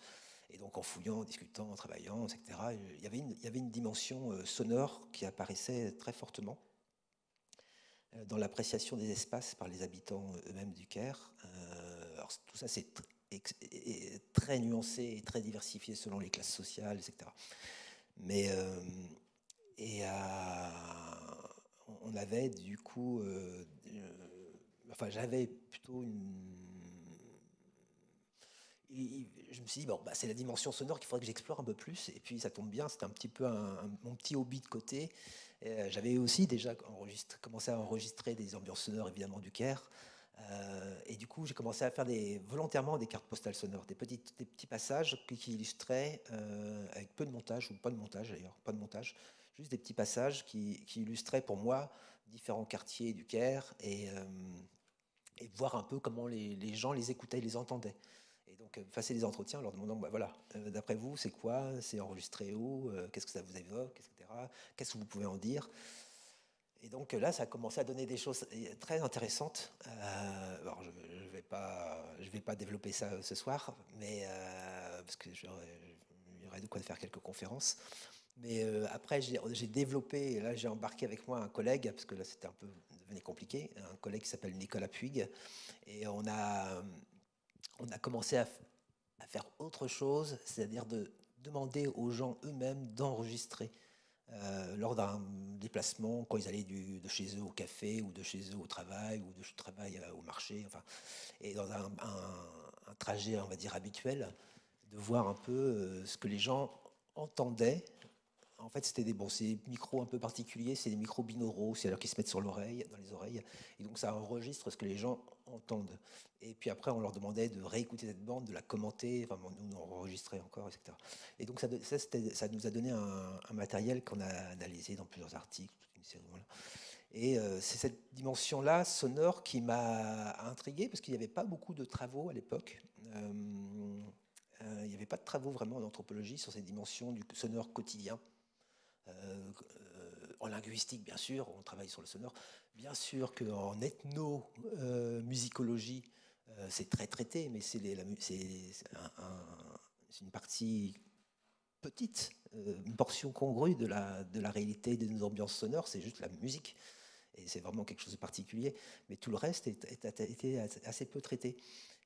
Et donc en fouillant, en discutant, en travaillant, etc., il y avait une dimension sonore qui apparaissait très fortement dans l'appréciation des espaces par les habitants eux-mêmes du Caire. Alors tout ça, c'est très nuancé et très diversifié selon les classes sociales, etc. Mais on avait du coup, enfin j'avais plutôt je me suis dit, bon, bah, c'est la dimension sonore qu'il faudrait que j'explore un peu plus. Et puis ça tombe bien, c'était un petit peu mon petit hobby de côté. J'avais aussi déjà commencé à enregistrer des ambiances sonores, évidemment, du Caire. Et du coup, j'ai commencé à faire volontairement des cartes postales sonores, des petits passages qui illustraient, avec peu de montage, ou pas de montage d'ailleurs, pas de montage, juste des petits passages qui illustraient pour moi différents quartiers du Caire et voir un peu comment les gens les écoutaient, les entendaient. Et donc, passer des entretiens en leur demandant, bah, voilà, d'après vous, c'est quoi? C'est enregistré où? Qu'est-ce que ça vous évoque? Etc. Qu'est-ce que vous pouvez en dire? Et donc là, ça a commencé à donner des choses très intéressantes. Alors, je vais pas développer ça ce soir, mais parce que il y aurait de quoi faire quelques conférences. Mais après, j'ai développé, et là j'ai embarqué avec moi un collègue, parce que là c'était devenait compliqué, un collègue qui s'appelle Nicolas Puig, et on a commencé à faire autre chose, c'est-à-dire de demander aux gens eux-mêmes d'enregistrer lors d'un déplacement, quand ils allaient de chez eux au café, ou de chez eux au travail, ou de travail au marché, enfin, et dans trajet, on va dire, habituel, de voir un peu ce que les gens entendaient. En fait, c'était ces micros un peu particuliers, c'est des micros binauraux, c'est-à-dire qu'ils se mettent sur l'oreille, dans les oreilles, et donc ça enregistre ce que les gens entendent. Et puis après, on leur demandait de réécouter cette bande, de la commenter, enfin, nous on enregistrait encore, etc. Et donc ça nous a donné un matériel qu'on a analysé dans plusieurs articles, toute une série, voilà. Et c'est cette dimension-là, sonore, qui m'a intrigué, parce qu'il n'y avait pas beaucoup de travaux à l'époque. Il n'y avait pas de travaux vraiment en anthropologie sur ces dimensions du sonore quotidien. En linguistique, bien sûr, on travaille sur le sonore. Bien sûr qu'en ethnomusicologie, c'est très traité, mais c'est une partie petite, une portion congrue de la réalité de nos ambiances sonores, c'est juste la musique. Et c'est vraiment quelque chose de particulier. Mais tout le reste était assez peu traité.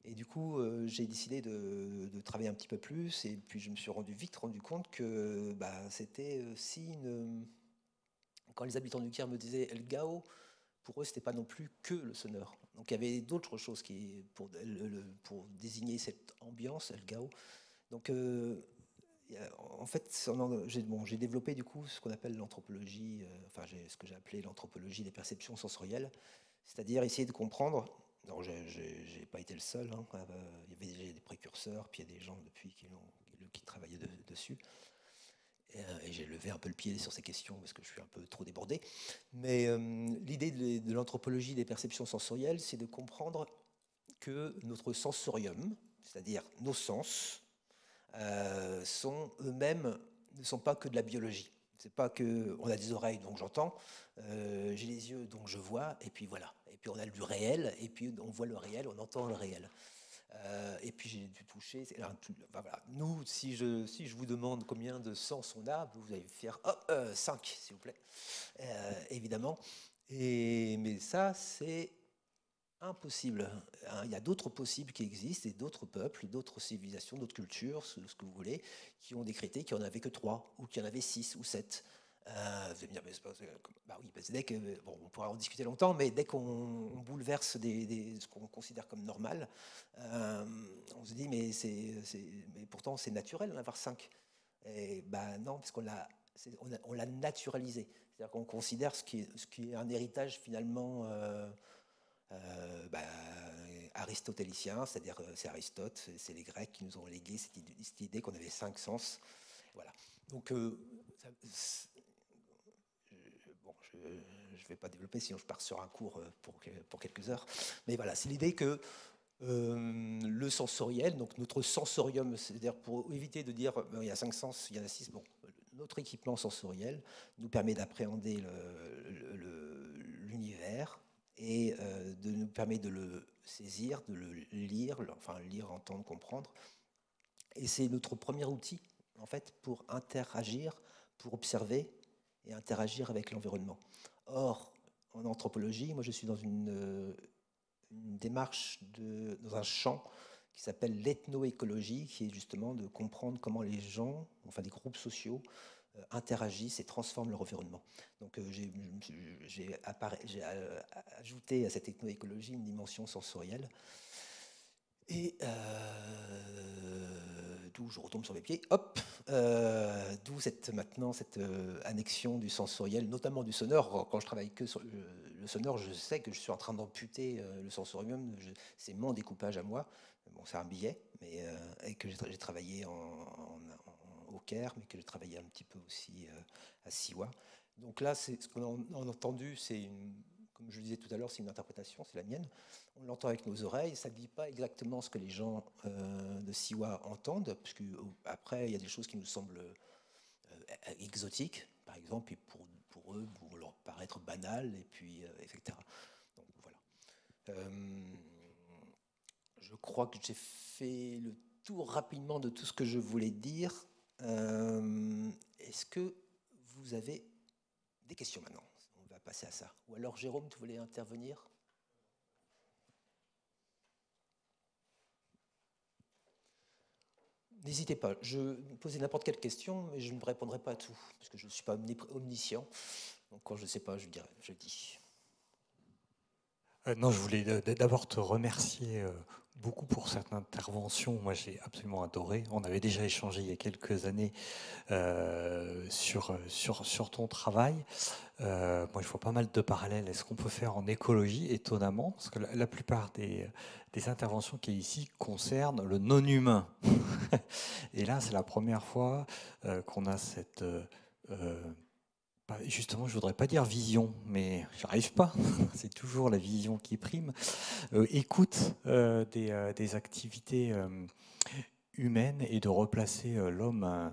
Et du coup, j'ai décidé de travailler un petit peu plus. Et puis, je me suis vite rendu compte que c'était aussi quand les habitants du Caire me disaient El Gao, pour eux, ce n'était pas non plus que le sonore. Donc, il y avait d'autres choses pour désigner cette ambiance, El Gao. Donc, en fait, j'ai développé du coup ce qu'on appelle l'anthropologie, ce que j'ai appelé l'anthropologie des perceptions sensorielles, c'est-à-dire essayer de comprendre. Non, j'ai pas été le seul. Il y avait déjà des précurseurs, puis il y a des gens depuis qui travaillaient dessus. Et j'ai levé un peu le pied sur ces questions parce que je suis un peu trop débordé. Mais l'idée de l'anthropologie des perceptions sensorielles, c'est de comprendre que notre sensorium, c'est-à-dire nos sens, sont eux-mêmes, ne sont pas que de la biologie. C'est pas que on a des oreilles donc j'entends, j'ai les yeux donc je vois, et puis voilà. Et puis on a du réel, et puis on voit le réel, on entend le réel. Et puis j'ai dû toucher. Voilà. Nous, si je vous demande combien de sens on a, vous allez faire 5, s'il vous plaît, évidemment. Mais ça, c'est impossible. Il y a d'autres possibles qui existent, et d'autres peuples, d'autres civilisations, d'autres cultures, ce que vous voulez, qui ont décrété qu'il n'y en avait que 3, ou qu'il y en avait 6 ou 7. Vous allez me dire, mais c'est pas, oui, parce que dès que, on pourra en discuter longtemps, mais dès qu'on bouleverse ce qu'on considère comme normal, on se dit, mais pourtant c'est naturel d'en avoir 5. Et non, parce on l'a naturalisé. C'est-à-dire qu'on considère ce qui est un héritage finalement aristotélicien, c'est-à-dire c'est Aristote, c'est les Grecs qui nous ont légué cette idée qu'on avait 5 sens. Voilà. Donc, je ne vais pas développer, sinon je pars sur un cours pour quelques heures. Mais voilà, c'est l'idée que le sensoriel, donc notre sensorium, c'est-à-dire pour éviter de dire il y a 5 sens, il y en a 6, notre équipement sensoriel nous permet d'appréhender l'univers et nous permet de le saisir, de le lire, lire, entendre, comprendre. Et c'est notre premier outil, en fait, pour interagir, pour observer et interagir avec l'environnement. Or, en anthropologie, moi je suis dans une démarche dans un champ qui s'appelle l'ethnoécologie, qui est justement de comprendre comment les gens, les groupes sociaux, interagissent et transforment leur environnement. Donc j'ai ajouté à cette ethnoécologie une dimension sensorielle. Et d'où je retombe sur mes pieds, d'où cette annexion du sensoriel, notamment du sonore. Quand je travaille que sur le sonore, je sais que je suis en train d'amputer le sensorium, c'est mon découpage à moi. Bon, c'est un billet, et que j'ai travaillé au Caire, mais que j'ai travaillé un petit peu aussi à Siwa. Donc là, ce qu'on a entendu, comme je le disais tout à l'heure, c'est une interprétation, c'est la mienne. On l'entend avec nos oreilles, ça ne dit pas exactement ce que les gens de Siwa entendent, puisque après, il y a des choses qui nous semblent exotiques, par exemple, et pour eux, vont leur paraître banales, et puis, etc. Donc voilà. Je crois que j'ai fait le tour rapidement de tout ce que je voulais dire. Est-ce que vous avez des questions maintenant? On va passer à ça. Ou alors, Jérôme, tu voulais intervenir? N'hésitez pas. Je me posez n'importe quelle question, mais je ne répondrai pas à tout, parce que je ne suis pas omniscient. Donc, quand je ne sais pas, je dis. Non, je voulais d'abord te remercier beaucoup pour cette intervention. Moi, j'ai absolument adoré. On avait déjà échangé il y a quelques années sur ton travail. Moi, je vois pas mal de parallèles. Est-ce qu'on peut faire en écologie, étonnamment, parce que la plupart des interventions qui est ici concernent le non-humain. Et là, c'est la première fois qu'on a cette... justement, je voudrais pas dire vision, mais j'arrive pas. C'est toujours la vision qui prime. Écoute des activités humaines et de replacer l'homme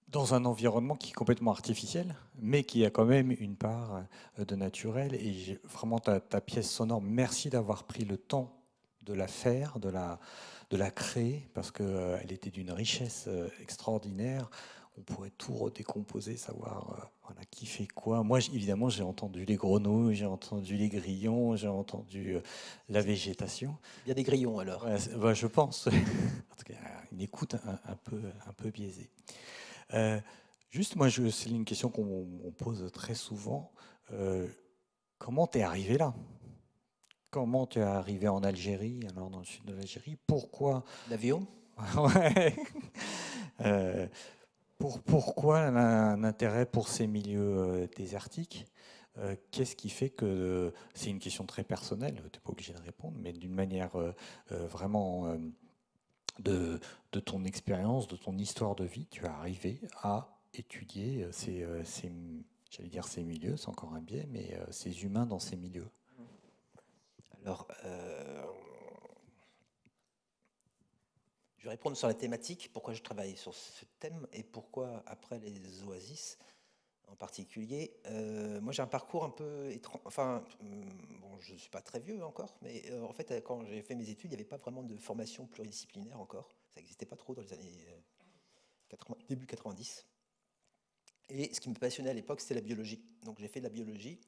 dans un environnement qui est complètement artificiel, mais qui a quand même une part de naturel. Et vraiment, ta pièce sonore, merci d'avoir pris le temps de la faire, de la créer, parce qu'elle était d'une richesse extraordinaire. On pourrait tout redécomposer, savoir voilà, qui fait quoi. Moi, évidemment, j'ai entendu les grenouilles, j'ai entendu les grillons, j'ai entendu la végétation. Bien des grillons alors. Ouais, bah, je pense. En tout cas, une écoute un peu biaisée. Juste, moi, c'est une question qu'on pose très souvent. Comment t'es arrivé là? Comment tu es arrivé en Algérie, alors dans le sud de l'Algérie? Pourquoi? L'avion? Ouais. Pourquoi un intérêt pour ces milieux désertiques? Qu'est-ce qui fait que c'est une question très personnelle, tu n'es pas obligé de répondre, mais d'une manière vraiment de ton expérience, de ton histoire de vie, tu es arrivé à étudier j'allais dire ces milieux, c'est encore un biais, mais ces humains dans ces milieux. Alors, je vais répondre sur la thématique, pourquoi je travaille sur ce thème et pourquoi après les oasis en particulier. Moi j'ai un parcours un peu étrange, enfin, bon, je ne suis pas très vieux encore, mais en fait quand j'ai fait mes études, il n'y avait pas vraiment de formation pluridisciplinaire encore, ça n'existait pas trop dans les années début 90. Et ce qui me passionnait à l'époque, c'était la biologie. Donc j'ai fait de la biologie,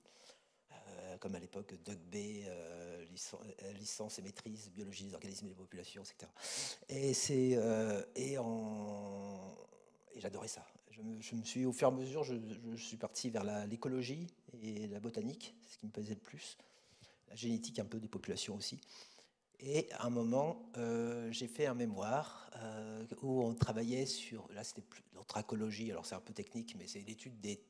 comme à l'époque Doc B, licence et maîtrise, biologie des organismes et des populations, etc. Et j'adorais ça. Je me suis, au fur et à mesure, je suis parti vers l'écologie et la botanique, c'est ce qui me plaisait le plus. La génétique un peu des populations aussi. Et à un moment, j'ai fait un mémoire où on travaillait sur, là c'était plus l'anthracologie, alors c'est un peu technique, mais c'est l'étude des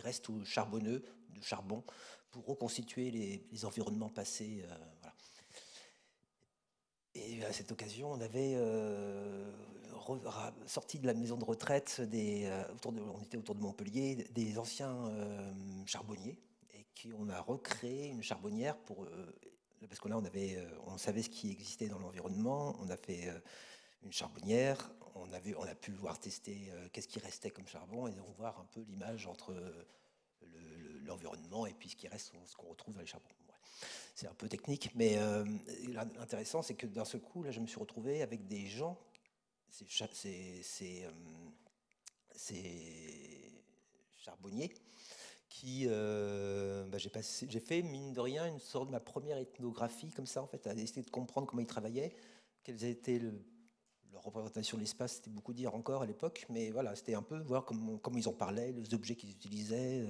restes charbonneux, de charbon, pour reconstituer les environnements passés. Voilà. Et à cette occasion, on avait sorti de la maison de retraite, on était autour de Montpellier, des anciens charbonniers, et on a recréé une charbonnière parce que là, on savait ce qui existait dans l'environnement, on a fait une charbonnière, on a pu voir tester qu'est-ce qui restait comme charbon, et donc voir un peu l'image entre l'environnement et puis ce qui reste, ce qu'on retrouve dans les charbons. C'est un peu technique, mais l'intéressant, c'est que d'un seul coup, là, je me suis retrouvé avec des gens, ces charbonniers, qui, j'ai fait, mine de rien, une sorte de ma première ethnographie, comme ça, en fait, à essayer de comprendre comment ils travaillaient, quelles étaient leur représentation de l'espace, c'était beaucoup dire encore à l'époque, mais voilà, c'était un peu voir comment ils en parlaient, les objets qu'ils utilisaient,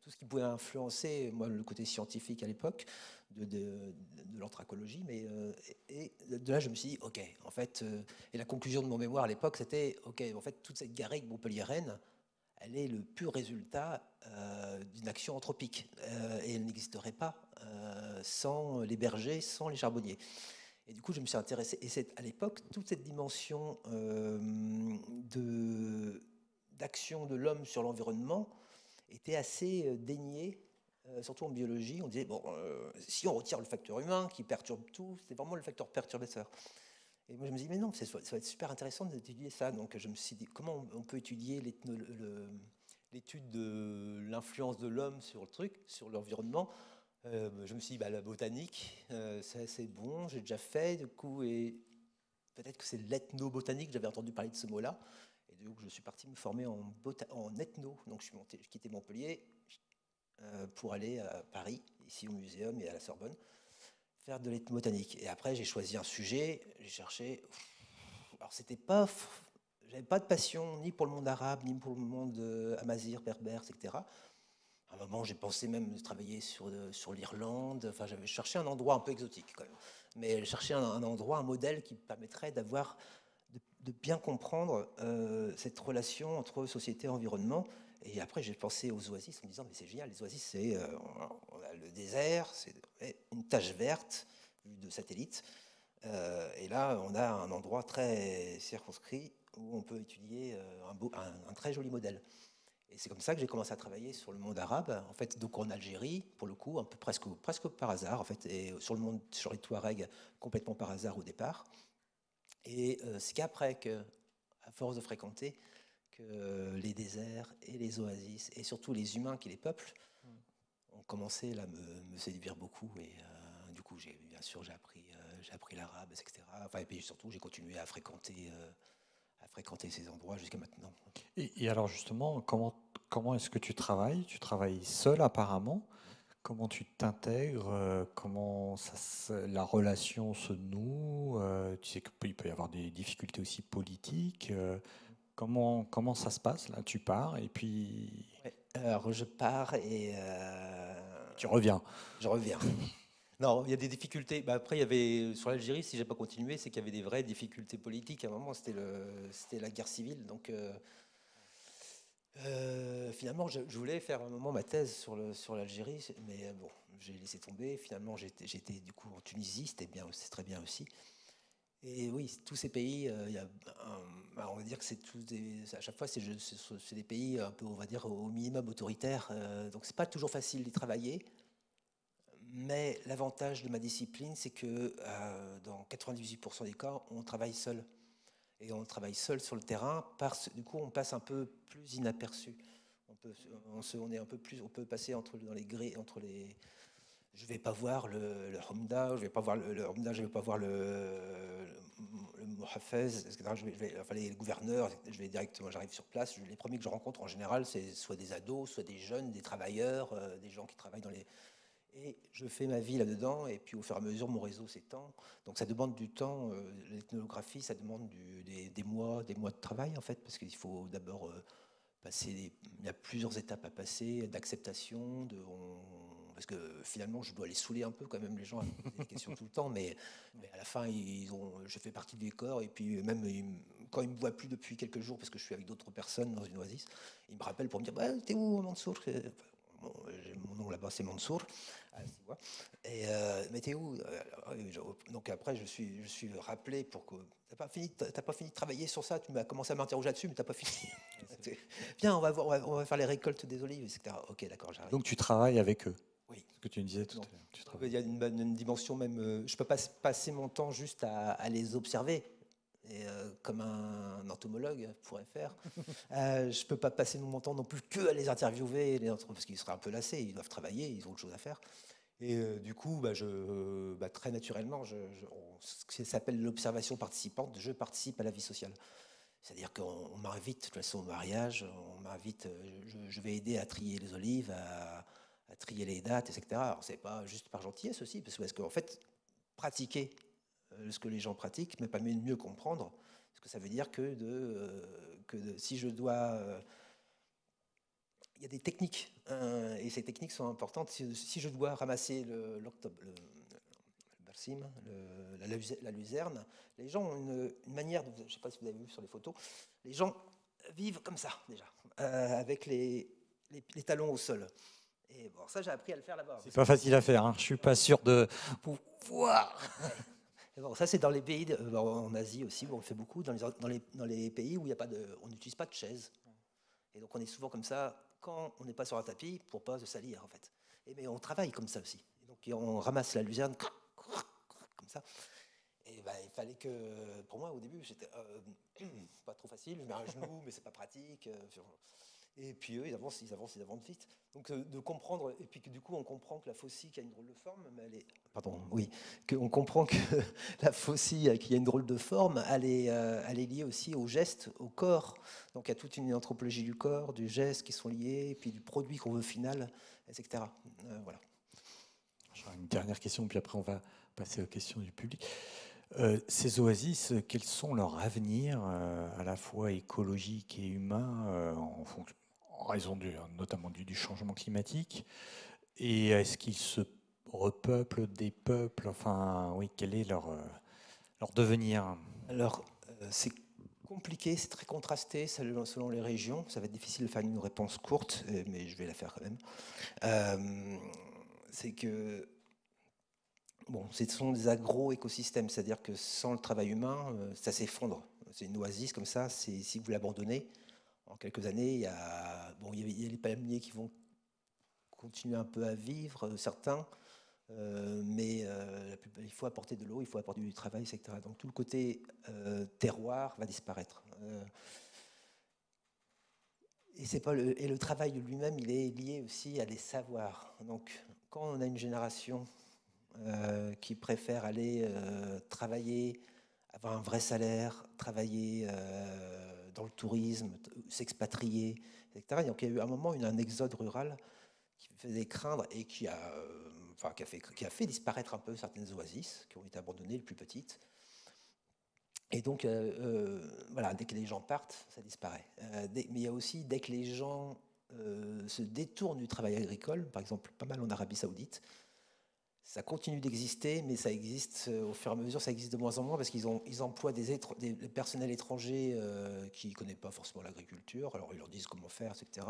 tout ce qui pouvait influencer, moi, le côté scientifique à l'époque, de l'anthracologie, mais et de là, je me suis dit, ok, en fait, et la conclusion de mon mémoire à l'époque, c'était, ok, en fait, toute cette garrigue montpelliéraine, elle est le pur résultat d'une action anthropique, et elle n'existerait pas sans les bergers, sans les charbonniers. Et du coup, je me suis intéressé, et c'est à l'époque, toute cette dimension d'action de l'homme sur l'environnement était assez déniée, surtout en biologie. On disait, bon, si on retire le facteur humain qui perturbe tout, c'est vraiment le facteur perturbateur. Et moi, je me dis, mais non, ça va être super intéressant d'étudier ça. Donc, je me suis dit, comment on peut étudier l'étude de l'influence de l'homme sur le truc, sur l'environnement. Je me suis dit, la botanique, c'est assez bon, j'ai déjà fait, du coup, et peut-être que c'est l'ethnobotanique, j'avais entendu parler de ce mot-là, et donc je suis parti me former en ethno, donc je quittais Montpellier pour aller à Paris, ici au Muséum et à la Sorbonne, faire de l'ethnobotanique. Et après, j'ai choisi un sujet, j'ai cherché, alors j'avais pas de passion ni pour le monde arabe, ni pour le monde amazigh, berbère, etc. À un moment, j'ai pensé même travailler sur l'Irlande. Enfin, j'avais cherché un endroit un peu exotique, quand même. mais chercher un endroit, un modèle qui permettrait de bien comprendre cette relation entre société et environnement. Et après, j'ai pensé aux oasis en me disant, mais c'est génial, les oasis, c'est on a le désert, c'est une tache verte vue de satellite. Et là, on a un endroit très circonscrit où on peut étudier un très joli modèle. Et c'est comme ça que j'ai commencé à travailler sur le monde arabe, en fait, donc en Algérie, pour le coup, un peu presque par hasard, en fait, et sur les Touaregs, complètement par hasard au départ. Et c'est qu'après, à force de fréquenter, que les déserts et les oasis, et surtout les humains qui les peuplent, ont commencé là, me séduire beaucoup. Et du coup, bien sûr, j'ai appris l'arabe, etc. Enfin, et puis surtout, j'ai continué à fréquenter ces endroits jusqu'à maintenant. Et alors justement, comment est-ce que tu travailles? Tu travailles seul apparemment. Comment tu t'intègres? Comment la relation se noue? Tu sais qu'il peut y avoir des difficultés aussi politiques. Comment ça se passe là? Tu pars et puis Ouais. Alors, je pars et tu reviens. je reviens. Non, il y a des difficultés. Bah, après, il y avait sur l'Algérie, si j'ai pas continué, c'est qu'il y avait des vraies difficultés politiques. À un moment, c'était la guerre civile. Donc, finalement, je voulais faire un moment ma thèse sur l'Algérie, mais bon, j'ai laissé tomber. Finalement, j'étais du coup en Tunisie, c'est très bien aussi. Et oui, tous ces pays, on va dire que c'est à chaque fois, c'est des pays un peu, on va dire, au minimum autoritaires. Donc, c'est pas toujours facile d'y travailler. Mais l'avantage de ma discipline, c'est que dans 98% des cas, on travaille seul. Et on travaille seul sur le terrain, du coup, on passe un peu plus inaperçu. On peut passer dans les grilles, je vais pas voir le Hamda, je vais pas voir le Hamda, je vais pas voir le Mohafez, etc. Enfin, les gouverneurs, j'arrive sur place. Les premiers que je rencontre en général, c'est soit des ados, soit des jeunes, des travailleurs, des gens qui travaillent Et je fais ma vie là-dedans, et puis au fur et à mesure, mon réseau s'étend. Donc ça demande du temps, l'ethnolographie, ça demande des mois de travail, en fait, parce qu'il faut d'abord il y a plusieurs étapes à passer, d'acceptation, parce que finalement, je dois les saouler un peu quand même, les gens, à me poser des questions tout le temps, mais à la fin, je fais partie du décor, et puis même quand ils ne me voient plus depuis quelques jours, parce que je suis avec d'autres personnes dans une oasis, ils me rappellent pour me dire bah, « T'es où, Mansour ?» Mon nom là-bas, c'est Mansour. Et mais t'es où? Donc après, je suis rappelé pour que t'as pas fini de travailler sur ça. Tu m'as commencé à m'interroger là-dessus, mais t'as pas fini. Viens, on va faire les récoltes des olives, etc. Ok, d'accord, j'arrive. Donc tu travailles avec eux. Oui. Ce que tu me disais tout à l'heure. Il y a une dimension même. Je peux pas passer mon temps juste à les observer. Et comme un entomologue pourrait faire. Je ne peux pas passer mon temps non plus que à les interviewer, parce qu'ils seraient un peu lassés, ils doivent travailler, ils ont autre chose à faire. Et du coup, très naturellement, ce qui s'appelle l'observation participante, je participe à la vie sociale. C'est-à-dire qu'on m'invite, de toute façon, au mariage, on m'invite, je vais aider à trier les olives, à trier les dates, etc. Alors, c'est pas juste par gentillesse aussi, parce qu'en fait, pratiquer ce que les gens pratiquent, mais pas mieux comprendre ce que ça veut dire si je dois... il y a des techniques, et ces techniques sont importantes. Si je dois ramasser le barsim, la luzerne, les gens ont une manière, je ne sais pas si vous avez vu sur les photos, les gens vivent comme ça déjà, avec les talons au sol. Et bon, ça j'ai appris à le faire là-bas. C'est pas facile à faire, hein. Je suis pas sûr de pouvoir... Bon, ça, c'est dans les pays, en Asie aussi, où on le fait beaucoup, dans les pays où on n'utilise pas de chaise. Et donc, on est souvent comme ça quand on n'est pas sur un tapis pour pas se salir, en fait. Mais on travaille comme ça aussi. Et donc, on ramasse la luzerne comme ça. Et il fallait que, pour moi, au début, c'était pas trop facile. Je mets un genou, mais c'est pas pratique. Et puis eux, ils avancent vite. Donc de comprendre, et puis que du coup on comprend que la faucille qui a une drôle de forme, qu'on comprend que la faucille qui a une drôle de forme, elle est liée aussi au geste, au corps. Donc il y a toute une anthropologie du corps, du geste qui sont liés, et puis du produit qu'on veut final, etc. Voilà. J'ai une dernière question, puis après on va passer aux questions du public. Ces oasis, quels sont leurs avenirs, à la fois écologiques et humains, en raison notamment du changement climatique? Et est-ce qu'ils se repeuplent des peuples, enfin, oui, quel est leur devenir? Alors, c'est compliqué, c'est très contrasté selon les régions. Ça va être difficile de faire une réponse courte, mais je vais la faire quand même. C'est que bon, ce sont des agro-écosystèmes, c'est-à-dire que sans le travail humain, ça s'effondre. C'est une oasis comme ça, si vous l'abandonnez, en quelques années, il y a les palmiers qui vont continuer un peu à vivre, certains, mais il faut apporter de l'eau, il faut apporter du travail, etc. Donc tout le côté terroir va disparaître. Et le travail lui-même, il est lié aussi à des savoirs. Donc quand on a une génération qui préfèrent aller travailler, avoir un vrai salaire, travailler dans le tourisme, s'expatrier, etc. Donc il y a eu un moment un exode rural qui faisait craindre et qui a fait disparaître un peu certaines oasis qui ont été abandonnées, les plus petites. Et donc, voilà, dès que les gens partent, ça disparaît. Mais il y a aussi, dès que les gens se détournent du travail agricole, par exemple, pas mal en Arabie Saoudite, ça continue d'exister, mais ça existe au fur et à mesure, ça existe de moins en moins parce qu'ils emploient des personnels étrangers qui ne connaissent pas forcément l'agriculture. Alors ils leur disent comment faire, etc.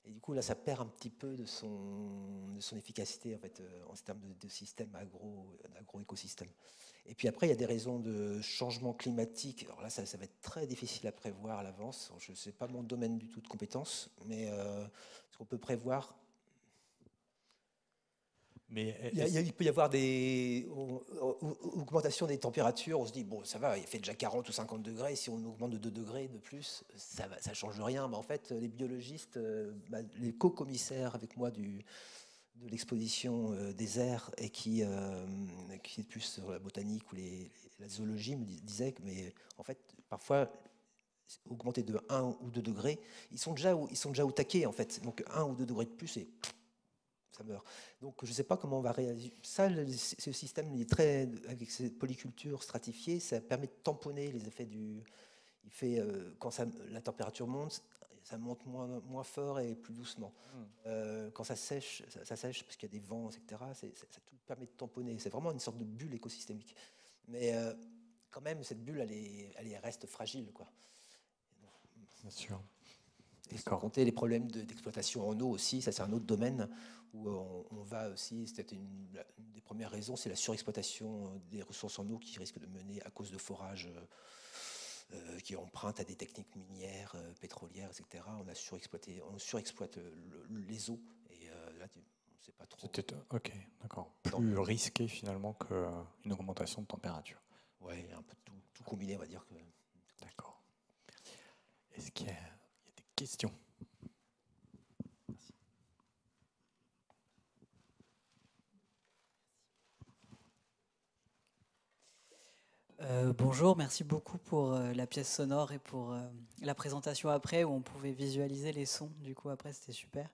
Et du coup, là, ça perd un petit peu de son efficacité en fait, en termes de système agro-écosystème. Et puis après, il y a des raisons de changement climatique. Alors là, ça va être très difficile à prévoir à l'avance. Je ne sais pas mon domaine du tout de compétence, mais ce qu'on peut prévoir. Mais il peut y avoir des augmentations des températures. On se dit, bon, ça va, il fait déjà 40 ou 50 degrés. Si on augmente de 2 degrés de plus, ça ne change rien. Mais en fait, les biologistes, les co-commissaires avec moi de l'exposition des airs et qui est plus sur la botanique ou la zoologie, me disaient que, mais en fait, parfois, augmenter de 1 ou 2 degrés, ils sont déjà au taquet, en fait. Donc 1 ou 2 degrés de plus, et ça meurt. Donc je ne sais pas comment on va réagir. Ça, ce système, il est très, avec cette polyculture stratifiée, ça permet de tamponner les effets du. Il fait quand la température monte, ça monte moins fort et plus doucement. Quand ça sèche parce qu'il y a des vents, etc. Ça tout permet de tamponner. C'est vraiment une sorte de bulle écosystémique. Mais quand même, cette bulle, elle reste fragile, quoi. bien sûr. Et sans compter les problèmes d'exploitation en eau aussi, ça c'est un autre domaine où on va aussi, c'était une des premières raisons, c'est la surexploitation des ressources en eau qui risque de mener à cause de forages qui empruntent à des techniques minières, pétrolières, etc. On surexploite les eaux et là on ne sait pas trop. Ok, d'accord. Plus risqué finalement qu'une augmentation de température. Ouais, un peu tout combiné, on va dire que. D'accord. Est-ce qu'il y a des questions? Bonjour, merci beaucoup pour la pièce sonore et pour la présentation après où on pouvait visualiser les sons. Du coup, après, c'était super.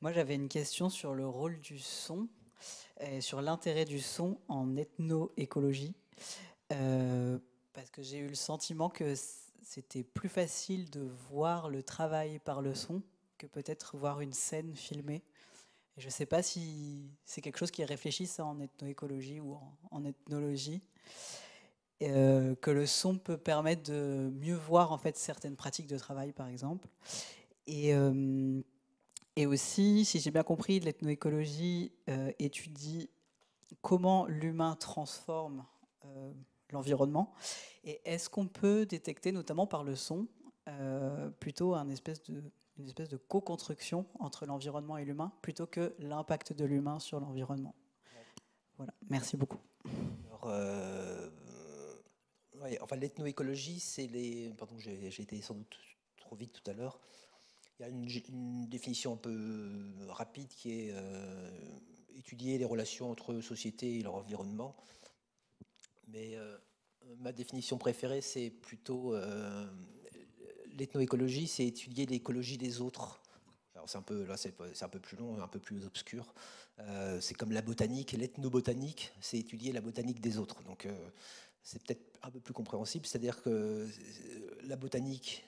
Moi, j'avais une question sur le rôle du son et sur l'intérêt du son en ethnoécologie. Parce que j'ai eu le sentiment que c'était plus facile de voir le travail par le son que peut-être voir une scène filmée. Et je ne sais pas si c'est quelque chose qui est réfléchi ça en ethnoécologie ou en ethnologie. Que le son peut permettre de mieux voir en fait certaines pratiques de travail, par exemple. Et aussi, si j'ai bien compris, l'ethnoécologie étudie comment l'humain transforme l'environnement. Et est-ce qu'on peut détecter, notamment par le son, plutôt une espèce de co-construction entre l'environnement et l'humain, plutôt que l'impact de l'humain sur l'environnement? Voilà, merci beaucoup. Alors, ouais, enfin, l'ethnoécologie, c'est les. Pardon, j'ai été sans doute trop vite tout à l'heure. Il y a une définition un peu rapide qui est étudier les relations entre société et leur environnement. Mais ma définition préférée, c'est plutôt l'ethnoécologie, c'est étudier l'écologie des autres. Alors c'est un peu là, c'est un peu plus long, un peu plus obscur. C'est comme la botanique, l'ethnobotanique, c'est étudier la botanique des autres. Donc c'est peut-être un peu plus compréhensible, c'est-à-dire que la botanique,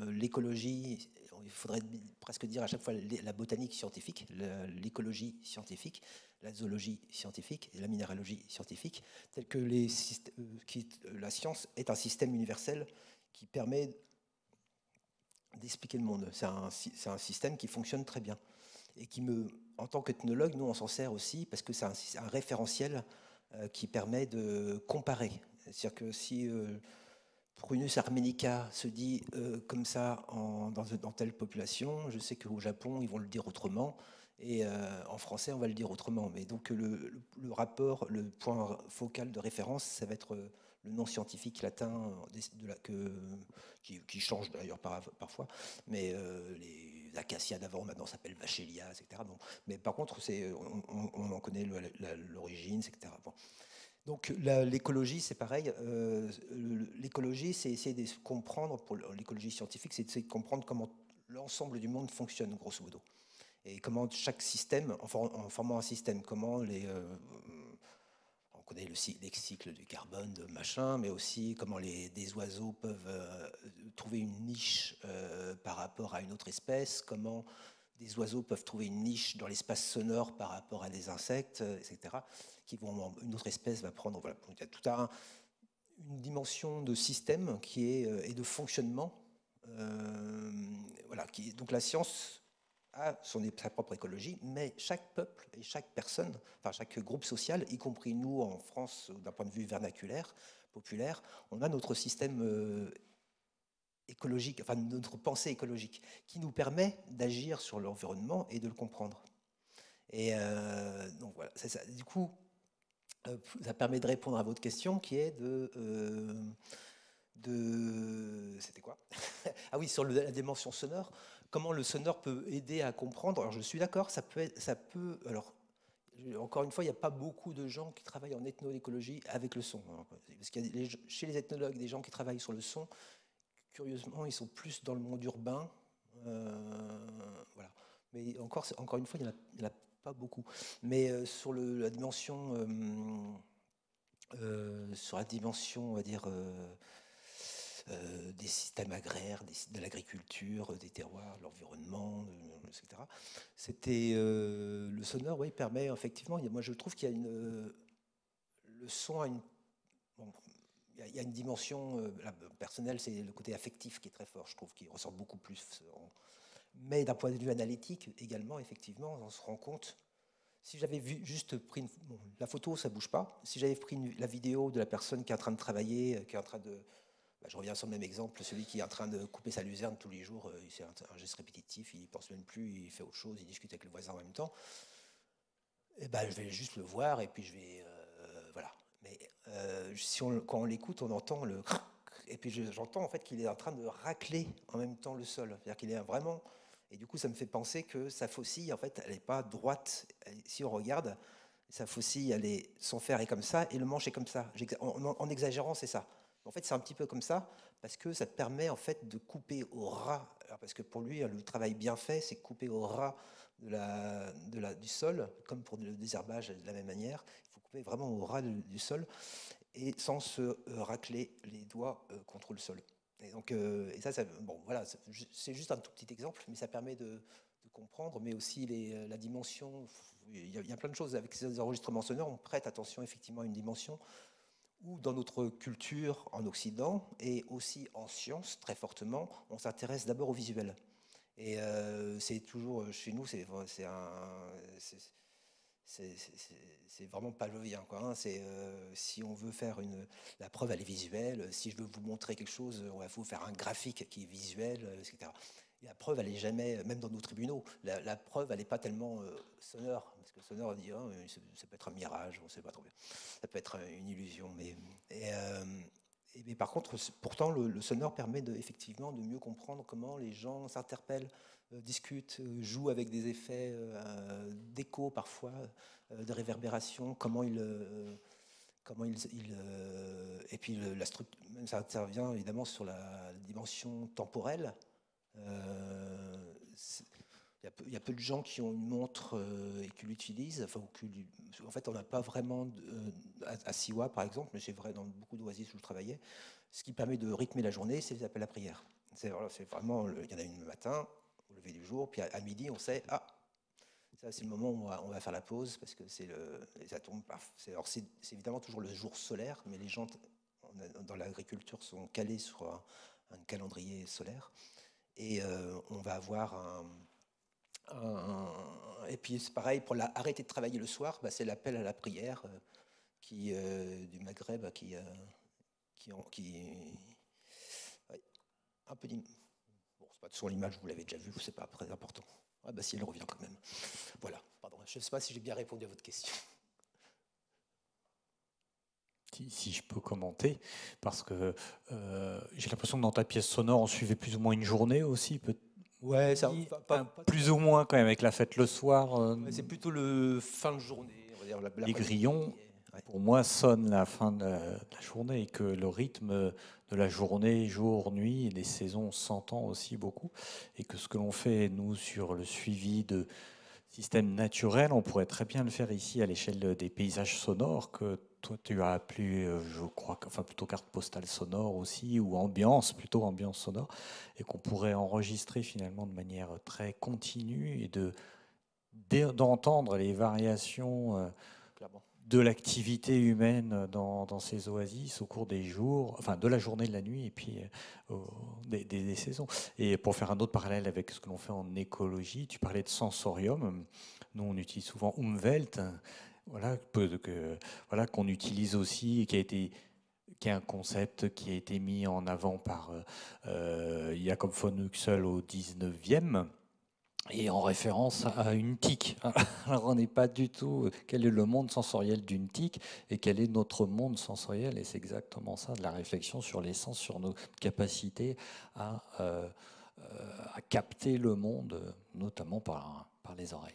l'écologie, il faudrait presque dire à chaque fois la botanique scientifique, l'écologie scientifique. la zoologie scientifique et la minéralogie scientifique, tel que la science est un système universel qui permet d'expliquer le monde. C'est un système qui fonctionne très bien. Et en tant qu'ethnologue, nous, on s'en sert aussi parce que c'est un référentiel qui permet de comparer. C'est-à-dire que si Prunus armenica se dit comme ça dans telle population, je sais qu'au Japon, ils vont le dire autrement, et en français, on va le dire autrement. Mais donc le rapport, le point focal de référence, ça va être le nom scientifique latin qui change d'ailleurs parfois, mais les acacias d'avant maintenant s'appellent Vachellia, etc. Bon. Mais par contre, on en connaît l'origine, etc. Bon. Donc l'écologie, c'est pareil. L'écologie, c'est essayer de comprendre, pour l'écologie scientifique, c'est essayer de comprendre comment l'ensemble du monde fonctionne, grosso modo. Et comment chaque système, en formant un système, comment on connaît les cycles du carbone, de machin, mais aussi comment des oiseaux peuvent trouver une niche par rapport à une autre espèce, comment des oiseaux peuvent trouver une niche dans l'espace sonore par rapport à des insectes, etc. Une autre espèce va prendre. Voilà, il y a toute une dimension de système et de fonctionnement. Voilà, donc la science a sa propre écologie, mais chaque peuple et chaque personne, enfin chaque groupe social, y compris nous en France, d'un point de vue vernaculaire, populaire, on a notre système écologique, enfin notre pensée écologique, qui nous permet d'agir sur l'environnement et de le comprendre. Et donc voilà, c'est ça. Du coup, ça permet de répondre à votre question qui est c'était quoi? Ah oui, sur la dimension sonore. Comment le sonore peut aider à comprendre? Alors je suis d'accord, ça peut. Alors encore une fois, il n'y a pas beaucoup de gens qui travaillent en ethnoécologie avec le son, hein, parce qu'il y a chez les ethnologues des gens qui travaillent sur le son. Curieusement, ils sont plus dans le monde urbain. Voilà. Mais encore une fois, il n'y en a pas beaucoup. Mais sur la dimension, on va dire, des systèmes agraires, de l'agriculture, des terroirs, de l'environnement, etc. C'était le sonore, oui, permet effectivement. Moi, je trouve qu'il y a le son a une. Bon, il y a une dimension personnelle, c'est le côté affectif qui est très fort, je trouve, qui ressort beaucoup plus. Mais d'un point de vue analytique, également, effectivement, on se rend compte. Si j'avais juste pris la photo, ça ne bouge pas. Si j'avais pris la vidéo de la personne qui est en train de travailler, qui est en train de... je reviens sur le même exemple, celui qui est en train de couper sa luzerne tous les jours, c'est un geste répétitif, il ne pense même plus, il fait autre chose, il discute avec le voisin en même temps. Et je vais juste le voir et puis je vais... voilà. Mais quand on l'écoute, on entend le... Et puis j'entends en fait qu'il est en train de racler en même temps le sol. C'est-à-dire qu'il est vraiment... Et du coup, ça me fait penser que sa faucille, en fait, elle n'est pas droite. Si on regarde, sa faucille, son fer est comme ça et le manche est comme ça. En exagérant, c'est ça. En fait, c'est un petit peu comme ça parce que ça permet en fait de couper au ras. Alors, parce que pour lui, le travail bien fait, c'est couper au ras du sol, comme pour le désherbage de la même manière. Il faut couper vraiment au ras du sol et sans se racler les doigts contre le sol. Et donc, bon, voilà, c'est juste un tout petit exemple, mais ça permet de comprendre, mais aussi la dimension. Il y a plein de choses avec ces enregistrements sonores. On prête attention effectivement à une dimension où, dans notre culture en Occident et aussi en sciences très fortement, on s'intéresse d'abord au visuel. Et c'est toujours chez nous, c'est vraiment pavlovien, quoi, hein. Si on veut faire la preuve, elle est visuelle. Si je veux vous montrer quelque chose, on va vous faire un graphique qui est visuel, etc. Et la preuve, elle n'est jamais, même dans nos tribunaux, la preuve, elle n'est pas tellement sonore. Parce que sonore, on dit, oh, ça peut être un mirage, on ne sait pas trop bien. Ça peut être une illusion. Mais par contre, pourtant, le sonore permet effectivement de mieux comprendre comment les gens s'interpellent, discutent, jouent avec des effets d'écho parfois, de réverbération, et puis la structure, même ça intervient évidemment sur la dimension temporelle. Il y a peu de gens qui ont une montre et qui l'utilisent. En fait, on n'a pas vraiment à Siwa, par exemple, mais c'est vrai dans beaucoup d'oasis où je travaillais. Ce qui permet de rythmer la journée, c'est les appels à prière. C'est vraiment, il y en a une le matin, au lever du jour, puis à midi, on sait, Ça, c'est le moment où on va faire la pause, parce que ça tombe. Alors, c'est évidemment toujours le jour solaire, mais les gens dans l'agriculture sont calés sur un calendrier solaire. Et on va avoir et puis c'est pareil, pour arrêter de travailler le soir, c'est l'appel à la prière du Maghreb ouais, un peu bon, c'est pas sur l'image, vous l'avez déjà vu, c'est pas très important. Ah si, elle revient quand même. Voilà, pardon, je ne sais pas si j'ai bien répondu à votre question. Si je peux commenter, parce que j'ai l'impression que dans ta pièce sonore, on suivait plus ou moins une journée aussi, ouais, ça, plus ou moins quand même, avec la fête le soir. Ouais, c'est plutôt le fin de journée, on va dire. Les grillons, pour moi, sonnent la fin de la journée, et que le rythme de la journée, jour, nuit, et des saisons s'entend aussi beaucoup, et que ce que l'on fait, nous, sur le suivi de système naturel, on pourrait très bien le faire ici à l'échelle des paysages sonores que toi tu as appelé, je crois, enfin plutôt carte postale sonore aussi, ou plutôt ambiance sonore, et qu'on pourrait enregistrer finalement de manière très continue et d'entendre les variations de l'activité humaine dans ces oasis au cours des jours, enfin de la journée, de la nuit, et puis des saisons. Et pour faire un autre parallèle avec ce que l'on fait en écologie, tu parlais de sensorium. Nous, on utilise souvent Umwelt, voilà, qu'on utilise aussi, et qui est un concept qui a été mis en avant par Jacob von Uxel au 19e, et en référence à une tique. Alors on n'est pas du tout quel est le monde sensoriel d'une tique et quel est notre monde sensoriel, et c'est exactement ça, de la réflexion sur les sens, sur nos capacités à capter le monde, notamment par les oreilles.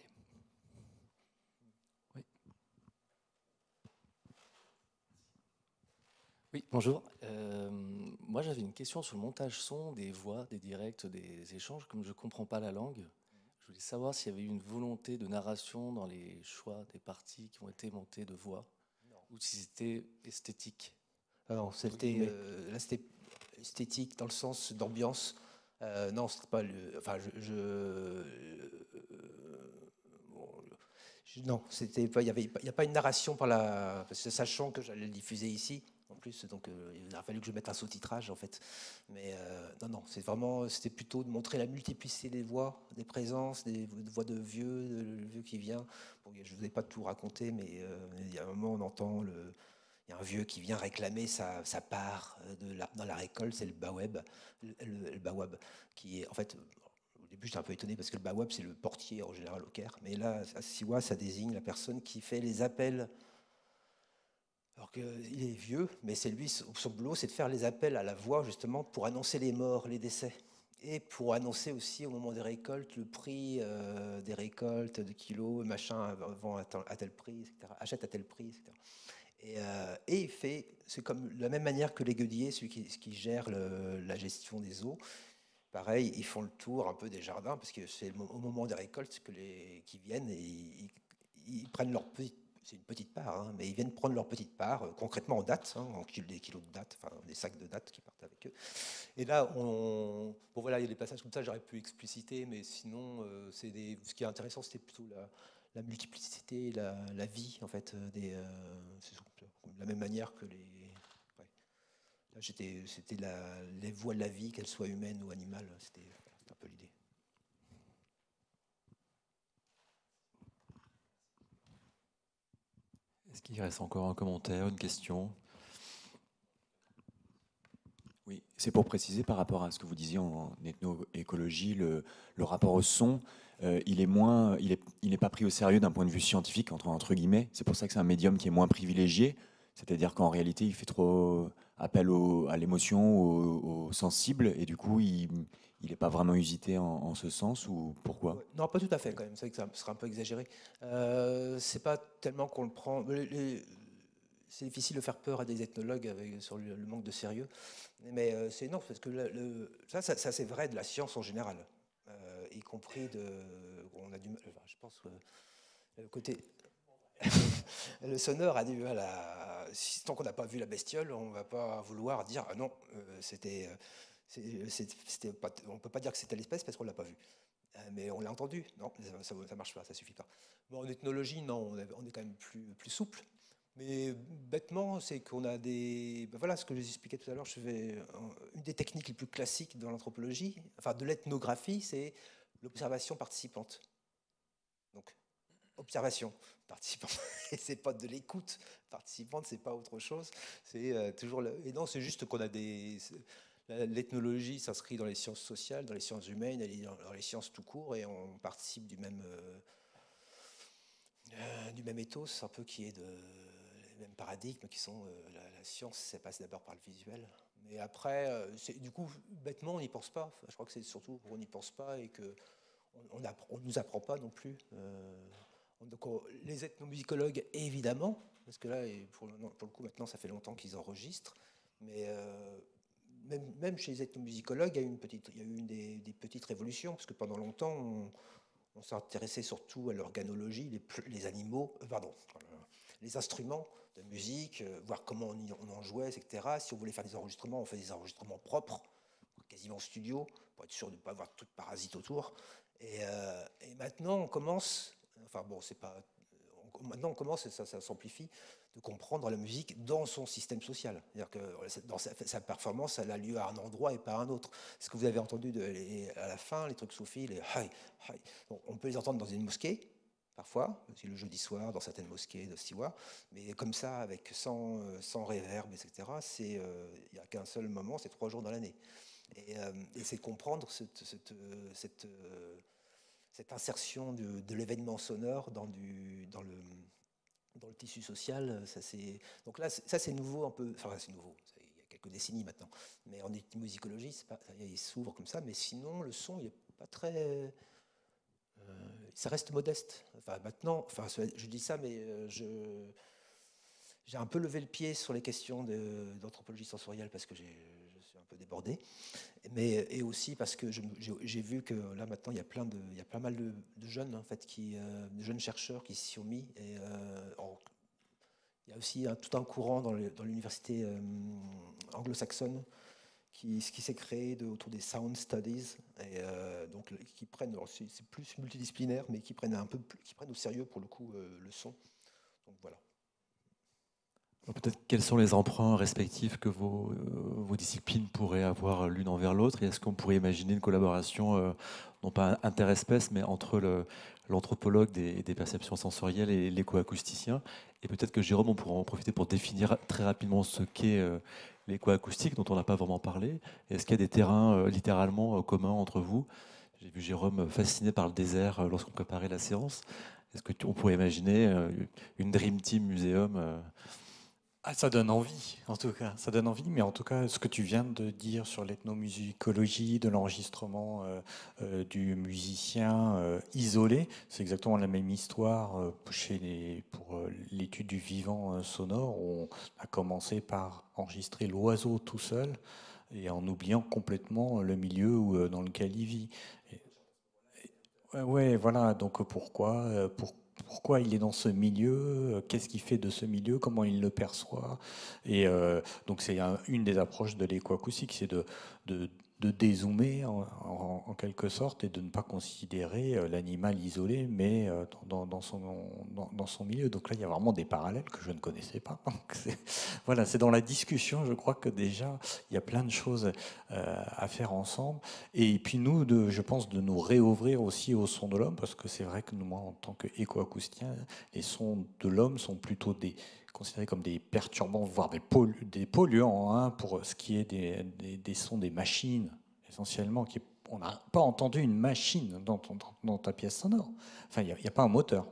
Oui. Oui, bonjour. Moi j'avais une question sur le montage son, des voix, des directs, des échanges. Comme je ne comprends pas la langue, je voulais savoir s'il y avait eu une volonté de narration dans les choix des parties qui ont été montées de voix, ou si c'était esthétique. Alors, c'était esthétique dans le sens d'ambiance. Non, c'était pas le. Enfin, non, c'était pas. Il n'y a pas une narration parce que sachant que j'allais le diffuser ici. En plus, donc il a fallu que je mette un sous-titrage en fait. Mais non, c'était plutôt de montrer la multiplicité des voix, des présences, des voix de vieux, le vieux qui vient. Bon, je ne vous ai pas tout raconté, mais il y a un moment on entend il y a un vieux qui vient réclamer sa part dans la récolte, c'est le bawab, le bawab, qui est en fait. Au début, j'étais un peu étonné parce que le bawab, c'est le portier en général au Caire. Mais là, à Siwa, ça désigne la personne qui fait les appels. Alors qu'il est vieux, mais c'est lui, son boulot, c'est de faire les appels à la voix, justement, pour annoncer les morts, les décès. Et pour annoncer aussi, au moment des récoltes, le prix des récoltes, de kilos, machin, vend à tel prix, etc., achète à tel prix, etc. Et il fait, c'est comme de la même manière que les gueuliers, celui qui gère la gestion des eaux. Pareil, ils font le tour un peu des jardins, parce que c'est au moment des récoltes qui viennent et ils prennent leur petite. C'est une petite part, hein, mais ils viennent prendre leur petite part, concrètement en dattes, des kilos de dattes, enfin des sacs de dattes qui partent avec eux. Et là, bon voilà, il y a des passages comme ça, j'aurais pu expliciter, mais sinon, ce qui est intéressant, c'était plutôt la multiplicité, la vie, en fait, c'est de la même manière que les. Ouais. Là, c'était les voies de la vie, qu'elles soient humaines ou animales, c'était un peu l'idée. Est-ce qu'il reste encore un commentaire, une question? Oui, c'est pour préciser par rapport à ce que vous disiez en ethno-écologie, le rapport au son, il n'est pas pris au sérieux d'un point de vue scientifique, entre guillemets. C'est pour ça que c'est un médium qui est moins privilégié. C'est-à-dire qu'en réalité, il fait trop appel à l'émotion, au sensible, et du coup, il n'est pas vraiment usité en ce sens, ou pourquoi? Ouais, non, pas tout à fait quand même, c'est vrai que ça serait un peu exagéré. C'est pas tellement qu'on le prend. C'est difficile de faire peur à des ethnologues sur le manque de sérieux, mais c'est non, parce que ça c'est vrai de la science en général, y compris on a du mal, enfin, je pense que le côté. Le sonneur a du mal tant qu'on n'a pas vu la bestiole, on ne va pas vouloir dire ah non, on ne peut pas dire que c'était l'espèce parce qu'on ne l'a pas vu. Mais on l'a entendu. Non, ça ne marche pas, ça ne suffit pas. Bon, en ethnologie, non, on est quand même plus souple. Mais bêtement, c'est qu'on a des... Ben voilà ce que je vous expliquais tout à l'heure. Une des techniques les plus classiques dans l'anthropologie, enfin de l'ethnographie, c'est l'observation participante. Donc, observation participante. Et c'est pas de l'écoute participante, c'est pas autre chose. C'est toujours... Et non, c'est juste qu'on a des... L'ethnologie s'inscrit dans les sciences sociales, dans les sciences humaines, dans les sciences tout court, et on participe du même ethos, un peu qui est les mêmes paradigmes qui sont la science, ça passe d'abord par le visuel. Mais après, du coup, bêtement, on n'y pense pas. Enfin, je crois que c'est surtout qu'on n'y pense pas et qu'on ne nous apprend pas non plus. Donc, les ethnomusicologues, évidemment, parce que là, pour le coup, maintenant, ça fait longtemps qu'ils enregistrent, mais même chez les ethnomusicologues, il y a eu des petites révolutions, parce que pendant longtemps, on s'intéressait surtout à l'organologie, les animaux, les instruments de musique, voir comment on en jouait, etc. Si on voulait faire des enregistrements, on fait des enregistrements propres, quasiment en studio, pour être sûr de ne pas avoir tout de parasites autour. Et maintenant, on commence, maintenant on commence, et ça s'amplifie, de comprendre la musique dans son système social. C'est-à-dire que dans sa performance, elle a lieu à un endroit et pas à un autre. Ce que vous avez entendu à la fin, les trucs soufis, les hi, hi. On peut les entendre dans une mosquée, parfois, aussi le jeudi soir, dans certaines mosquées de Siwa, mais comme ça, sans réverb, etc., il n'y a qu'un seul moment, c'est 3 jours dans l'année. Et c'est de comprendre cette insertion de l'événement sonore dans le tissu social. Donc là, ça c'est nouveau un peu, enfin c'est nouveau, il y a quelques décennies maintenant, mais en ethnomusicologie, il s'ouvre comme ça, mais sinon le son, il n'est pas très... ça reste modeste. Enfin, maintenant, je dis ça, mais j'ai un peu levé le pied sur les questions d'anthropologie sensorielle parce que je suis un peu débordé, et aussi parce que j'ai vu que là maintenant il y a pas mal de jeunes en fait de jeunes chercheurs qui s'y sont mis. Et il y a aussi tout un courant dans l'université anglo-saxonne qui s'est créé autour des sound studies, et donc qui prennent, c'est plus multidisciplinaire, mais qui prennent au sérieux pour le coup le son. Donc voilà. Peut-être quels sont les emprunts respectifs que vos disciplines pourraient avoir l'une envers l'autre, et est-ce qu'on pourrait imaginer une collaboration, non pas interespèce, mais entre l'anthropologue des perceptions sensorielles et l'écoacousticien? Et peut-être que Jérôme, on pourra en profiter pour définir très rapidement ce qu'est l'écoacoustique, dont on n'a pas vraiment parlé. Est-ce qu'il y a des terrains littéralement communs entre vous? J'ai vu Jérôme fasciné par le désert lorsqu'on préparait la séance. Est-ce qu'on pourrait imaginer une Dream Team Muséum Ça donne envie, en tout cas. Ça donne envie, mais en tout cas, ce que tu viens de dire sur l'ethnomusicologie, de l'enregistrement du musicien isolé, c'est exactement la même histoire pour l'étude du vivant sonore, où on a commencé par enregistrer l'oiseau tout seul et en oubliant complètement le milieu dans lequel il vit. Ouais, voilà. Donc pourquoi il est dans ce milieu, qu'est-ce qu'il fait de ce milieu, comment il le perçoit. Et donc c'est une des approches de l'écoacoustique, c'est de dézoomer en quelque sorte et de ne pas considérer l'animal isolé, mais dans son milieu. Donc là, il y a vraiment des parallèles que je ne connaissais pas. Donc voilà, c'est dans la discussion, je crois que déjà, il y a plein de choses à faire ensemble. Et puis nous, je pense, de nous réouvrir aussi au son de l'homme, parce que c'est vrai que moi, en tant qu'écoacousticien, les sons de l'homme sont plutôt considérés comme des perturbants, voire des polluants, hein, pour ce qui est des sons des machines, essentiellement. On n'a pas entendu une machine dans ta pièce sonore. Enfin, il n'y a pas un moteur.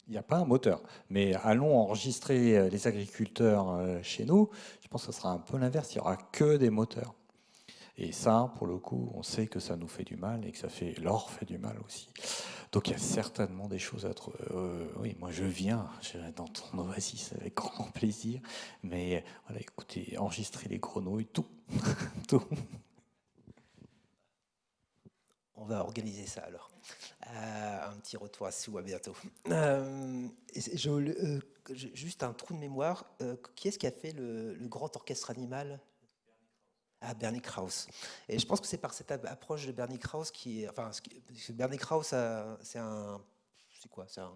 Il n'y a pas un moteur. Mais allons enregistrer les agriculteurs chez nous, je pense que ce sera un peu l'inverse, il n'y aura que des moteurs. Et ça, pour le coup, on sait que ça nous fait du mal et que l'or fait du mal aussi. Donc il y a certainement des choses à trouver. Oui, moi je viens dans ton oasis avec grand plaisir. Mais voilà, écoutez, enregistrer les grenouilles, tout. Tout. On va organiser ça alors. Un petit retour à Siwa bientôt. Juste un trou de mémoire. Qui est-ce qui a fait le grand orchestre animal ? à Bernie Krause. Et je pense que c'est par cette approche de Bernie Krause qui est... Enfin, Bernie Krause, c'est un... C'est quoi? C'est un...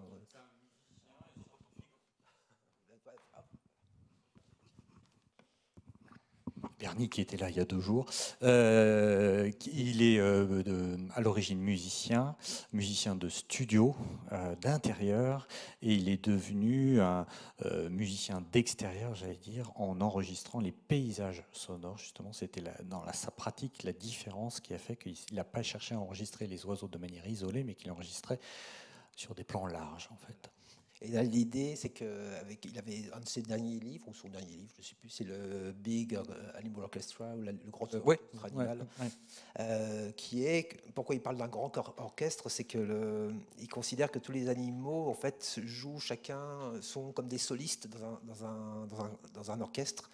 Bernie, qui était là il y a 2 jours, il est à l'origine musicien de studio, d'intérieur, et il est devenu un musicien d'extérieur, j'allais dire, en enregistrant les paysages sonores. Justement, c'était dans sa pratique la différence qui a fait qu'il n'a pas cherché à enregistrer les oiseaux de manière isolée, mais qu'il enregistrait sur des plans larges, en fait. Et là, l'idée, c'est qu'il avait un de ses derniers livres, ou son dernier livre, je ne sais plus, c'est le Big Animal Orchestra, ou le grand orchestre animal, qui est, pourquoi il parle d'un grand orchestre, c'est qu'il considère que tous les animaux, en fait, jouent chacun, sont comme des solistes dans un orchestre,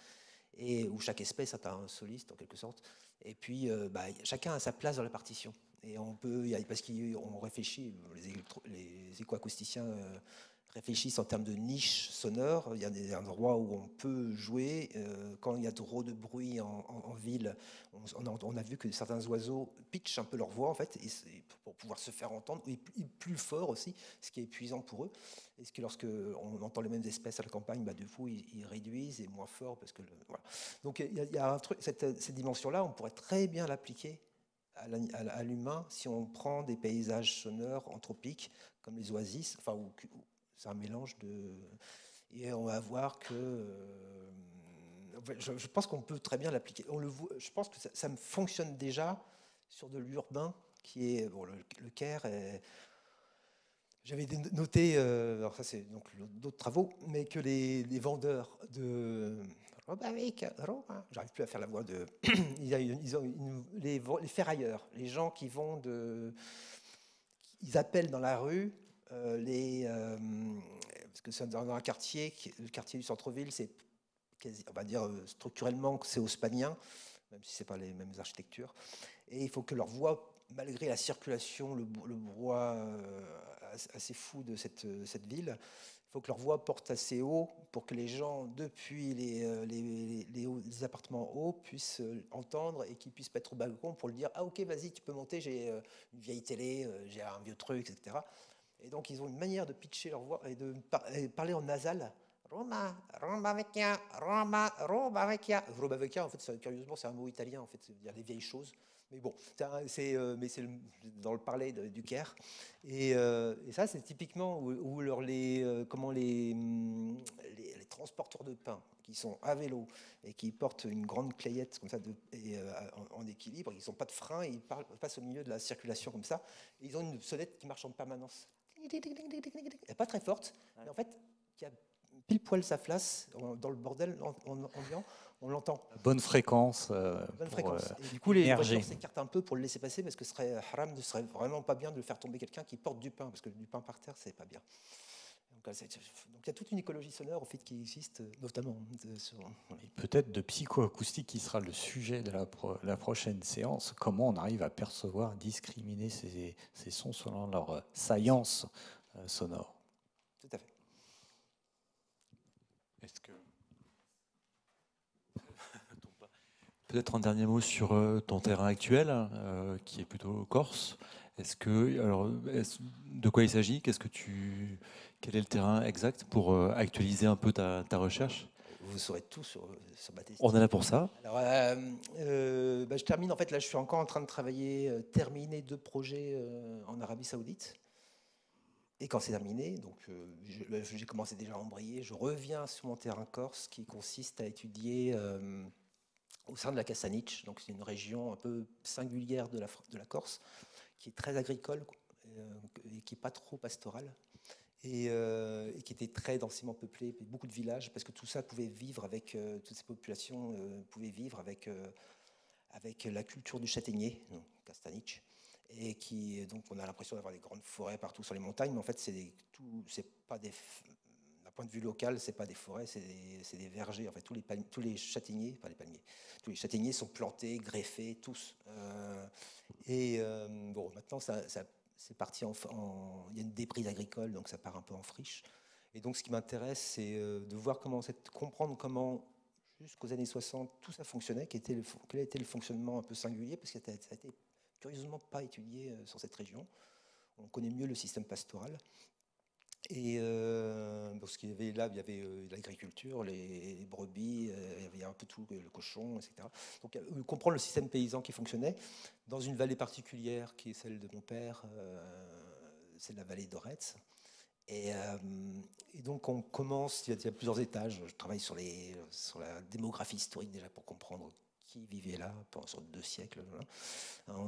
et où chaque espèce a un soliste, en quelque sorte. Et puis, chacun a sa place dans la partition. Et on peut, parce qu'on réfléchit, les écoacousticiens réfléchissent en termes de niche sonore. Il y a des endroits où on peut jouer. Quand il y a trop de bruit en ville, on a vu que certains oiseaux pitchent un peu leur voix, en fait, pour pouvoir se faire entendre, et plus fort aussi, ce qui est épuisant pour eux. Et ce que lorsqu'on entend les mêmes espèces à la campagne, du coup, ils réduisent, et moins fort. Parce que voilà. Donc il y a un truc, cette dimension-là, on pourrait très bien l'appliquer à l'humain si on prend des paysages sonores anthropiques, comme les oasis, enfin, c'est un mélange de... Et on va voir que... je pense qu'on peut très bien l'appliquer. Je pense que ça fonctionne déjà sur de l'urbain, qui est... Bon, le Caire est... J'avais noté, alors ça c'est donc d'autres travaux, mais que les vendeurs de... J'arrive plus à faire la voix de... Ils ont les ferrailleurs, les gens qui vont de... Ils appellent dans la rue... parce que c'est dans un quartier, le quartier du centre-ville, c'est on va dire structurellement c'est haussmannien, même si c'est pas les mêmes architectures. Et il faut que leur voix, malgré la circulation, le brouhaha assez fou de cette ville, il faut que leur voix porte assez haut pour que les gens, depuis les appartements hauts, puissent entendre et qu'ils puissent mettre au balcon pour le dire « Ah ok, vas-y, tu peux monter, j'ai une vieille télé, j'ai un vieux truc, etc. » Et donc, ils ont une manière de pitcher leur voix et de parler en nasal. Roma, Roma vecchia, Roma, Roma vecchia. Roma vecchia, en fait, curieusement, c'est un mot italien, en fait, ça veut dire les vieilles choses. Mais bon, c'est dans le parler du Caire. Et ça, c'est typiquement où les transporteurs de pain qui sont à vélo et qui portent une grande clayette comme ça en équilibre, ils n'ont pas de frein, ils passent au milieu de la circulation comme ça. Et ils ont une sonnette qui marche en permanence. Elle n'est pas très forte, mais en fait, qui a pile poil sa place dans le bordel ambiant, on l'entend. Bonne fréquence. Bonne fréquence. Et du coup, les voitures s'écartent un peu pour le laisser passer parce que ce serait haram, ce serait vraiment pas bien de faire tomber quelqu'un qui porte du pain, parce que du pain par terre, c'est pas bien. Donc il y a toute une écologie sonore au fait qui existe, notamment. Peut-être de psychoacoustique qui sera le sujet de la prochaine séance. Comment on arrive à percevoir, discriminer ces sons selon leur saillance sonore. Tout à fait. Est-ce que... Peut-être un dernier mot sur ton terrain actuel, qui est plutôt corse. De quoi il s'agit? Quel est le terrain exact pour actualiser un peu ta recherche? Vous saurez tout sur ma thèse. On est là pour ça. Alors, je termine. En fait, là, je suis encore en train de terminer 2 projets en Arabie Saoudite. Et quand c'est terminé, donc j'ai commencé déjà à embrayer. Je reviens sur mon terrain corse, qui consiste à étudier au sein de la Castaniche. Donc, c'est une région un peu singulière de la Corse, qui est très agricole et qui n'est pas trop pastorale. Et qui était très densément peuplée, beaucoup de villages, parce que tout ça pouvait vivre avec, toutes ces populations pouvaient vivre avec la culture du châtaignier, donc Castaniche, et donc on a l'impression d'avoir des grandes forêts partout sur les montagnes, mais en fait c'est pas des, d'un point de vue local, c'est pas des forêts, c'est des vergers. En fait, tous les châtaigniers, pas les palmiers, tous les châtaigniers sont plantés, greffés, tous. Bon, maintenant c'est parti il y a une déprise agricole, donc ça part un peu en friche. Et donc ce qui m'intéresse, c'est de voir comprendre comment jusqu'aux années 60, tout ça fonctionnait. Quel a été le fonctionnement un peu singulier, parce que ça a été curieusement pas étudié sur cette région. On connaît mieux le système pastoral. Et parce qu'il y avait là, il y avait l'agriculture, les brebis, il y avait un peu tout, le cochon, etc. Donc comprendre le système paysan qui fonctionnait dans une vallée particulière qui est celle de mon père, c'est la vallée d'Oretz. Et donc on commence, il y a plusieurs étages. Je travaille sur la démographie historique déjà pour comprendre qui vivait là pendant sur 2 siècles.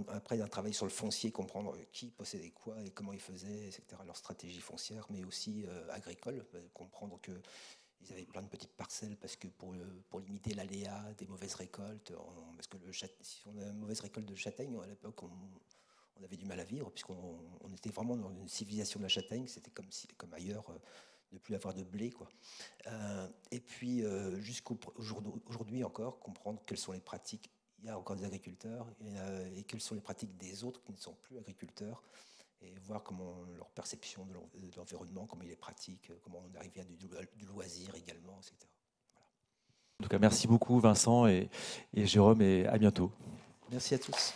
Après, un travail sur le foncier, comprendre qui possédait quoi et comment ils faisaient, etc. Leur stratégie foncière, mais aussi agricole, comprendre qu'ils avaient plein de petites parcelles parce que pour limiter l'aléa des mauvaises récoltes, parce que si on a une mauvaise récolte de châtaigne, à l'époque, on avait du mal à vivre, puisqu'on était vraiment dans une civilisation de la châtaigne, c'était comme ailleurs, de plus avoir de blé, quoi. Et puis, jusqu'aujourd'hui encore, comprendre quelles sont les pratiques. Il y a encore des agriculteurs, et quelles sont les pratiques des autres qui ne sont plus agriculteurs, et voir comment leur perception de l'environnement, comment ils les pratiquent, comment on arrive à du loisir également, etc. Voilà. En tout cas, merci beaucoup Vincent et Jérôme, et à bientôt. Merci à tous.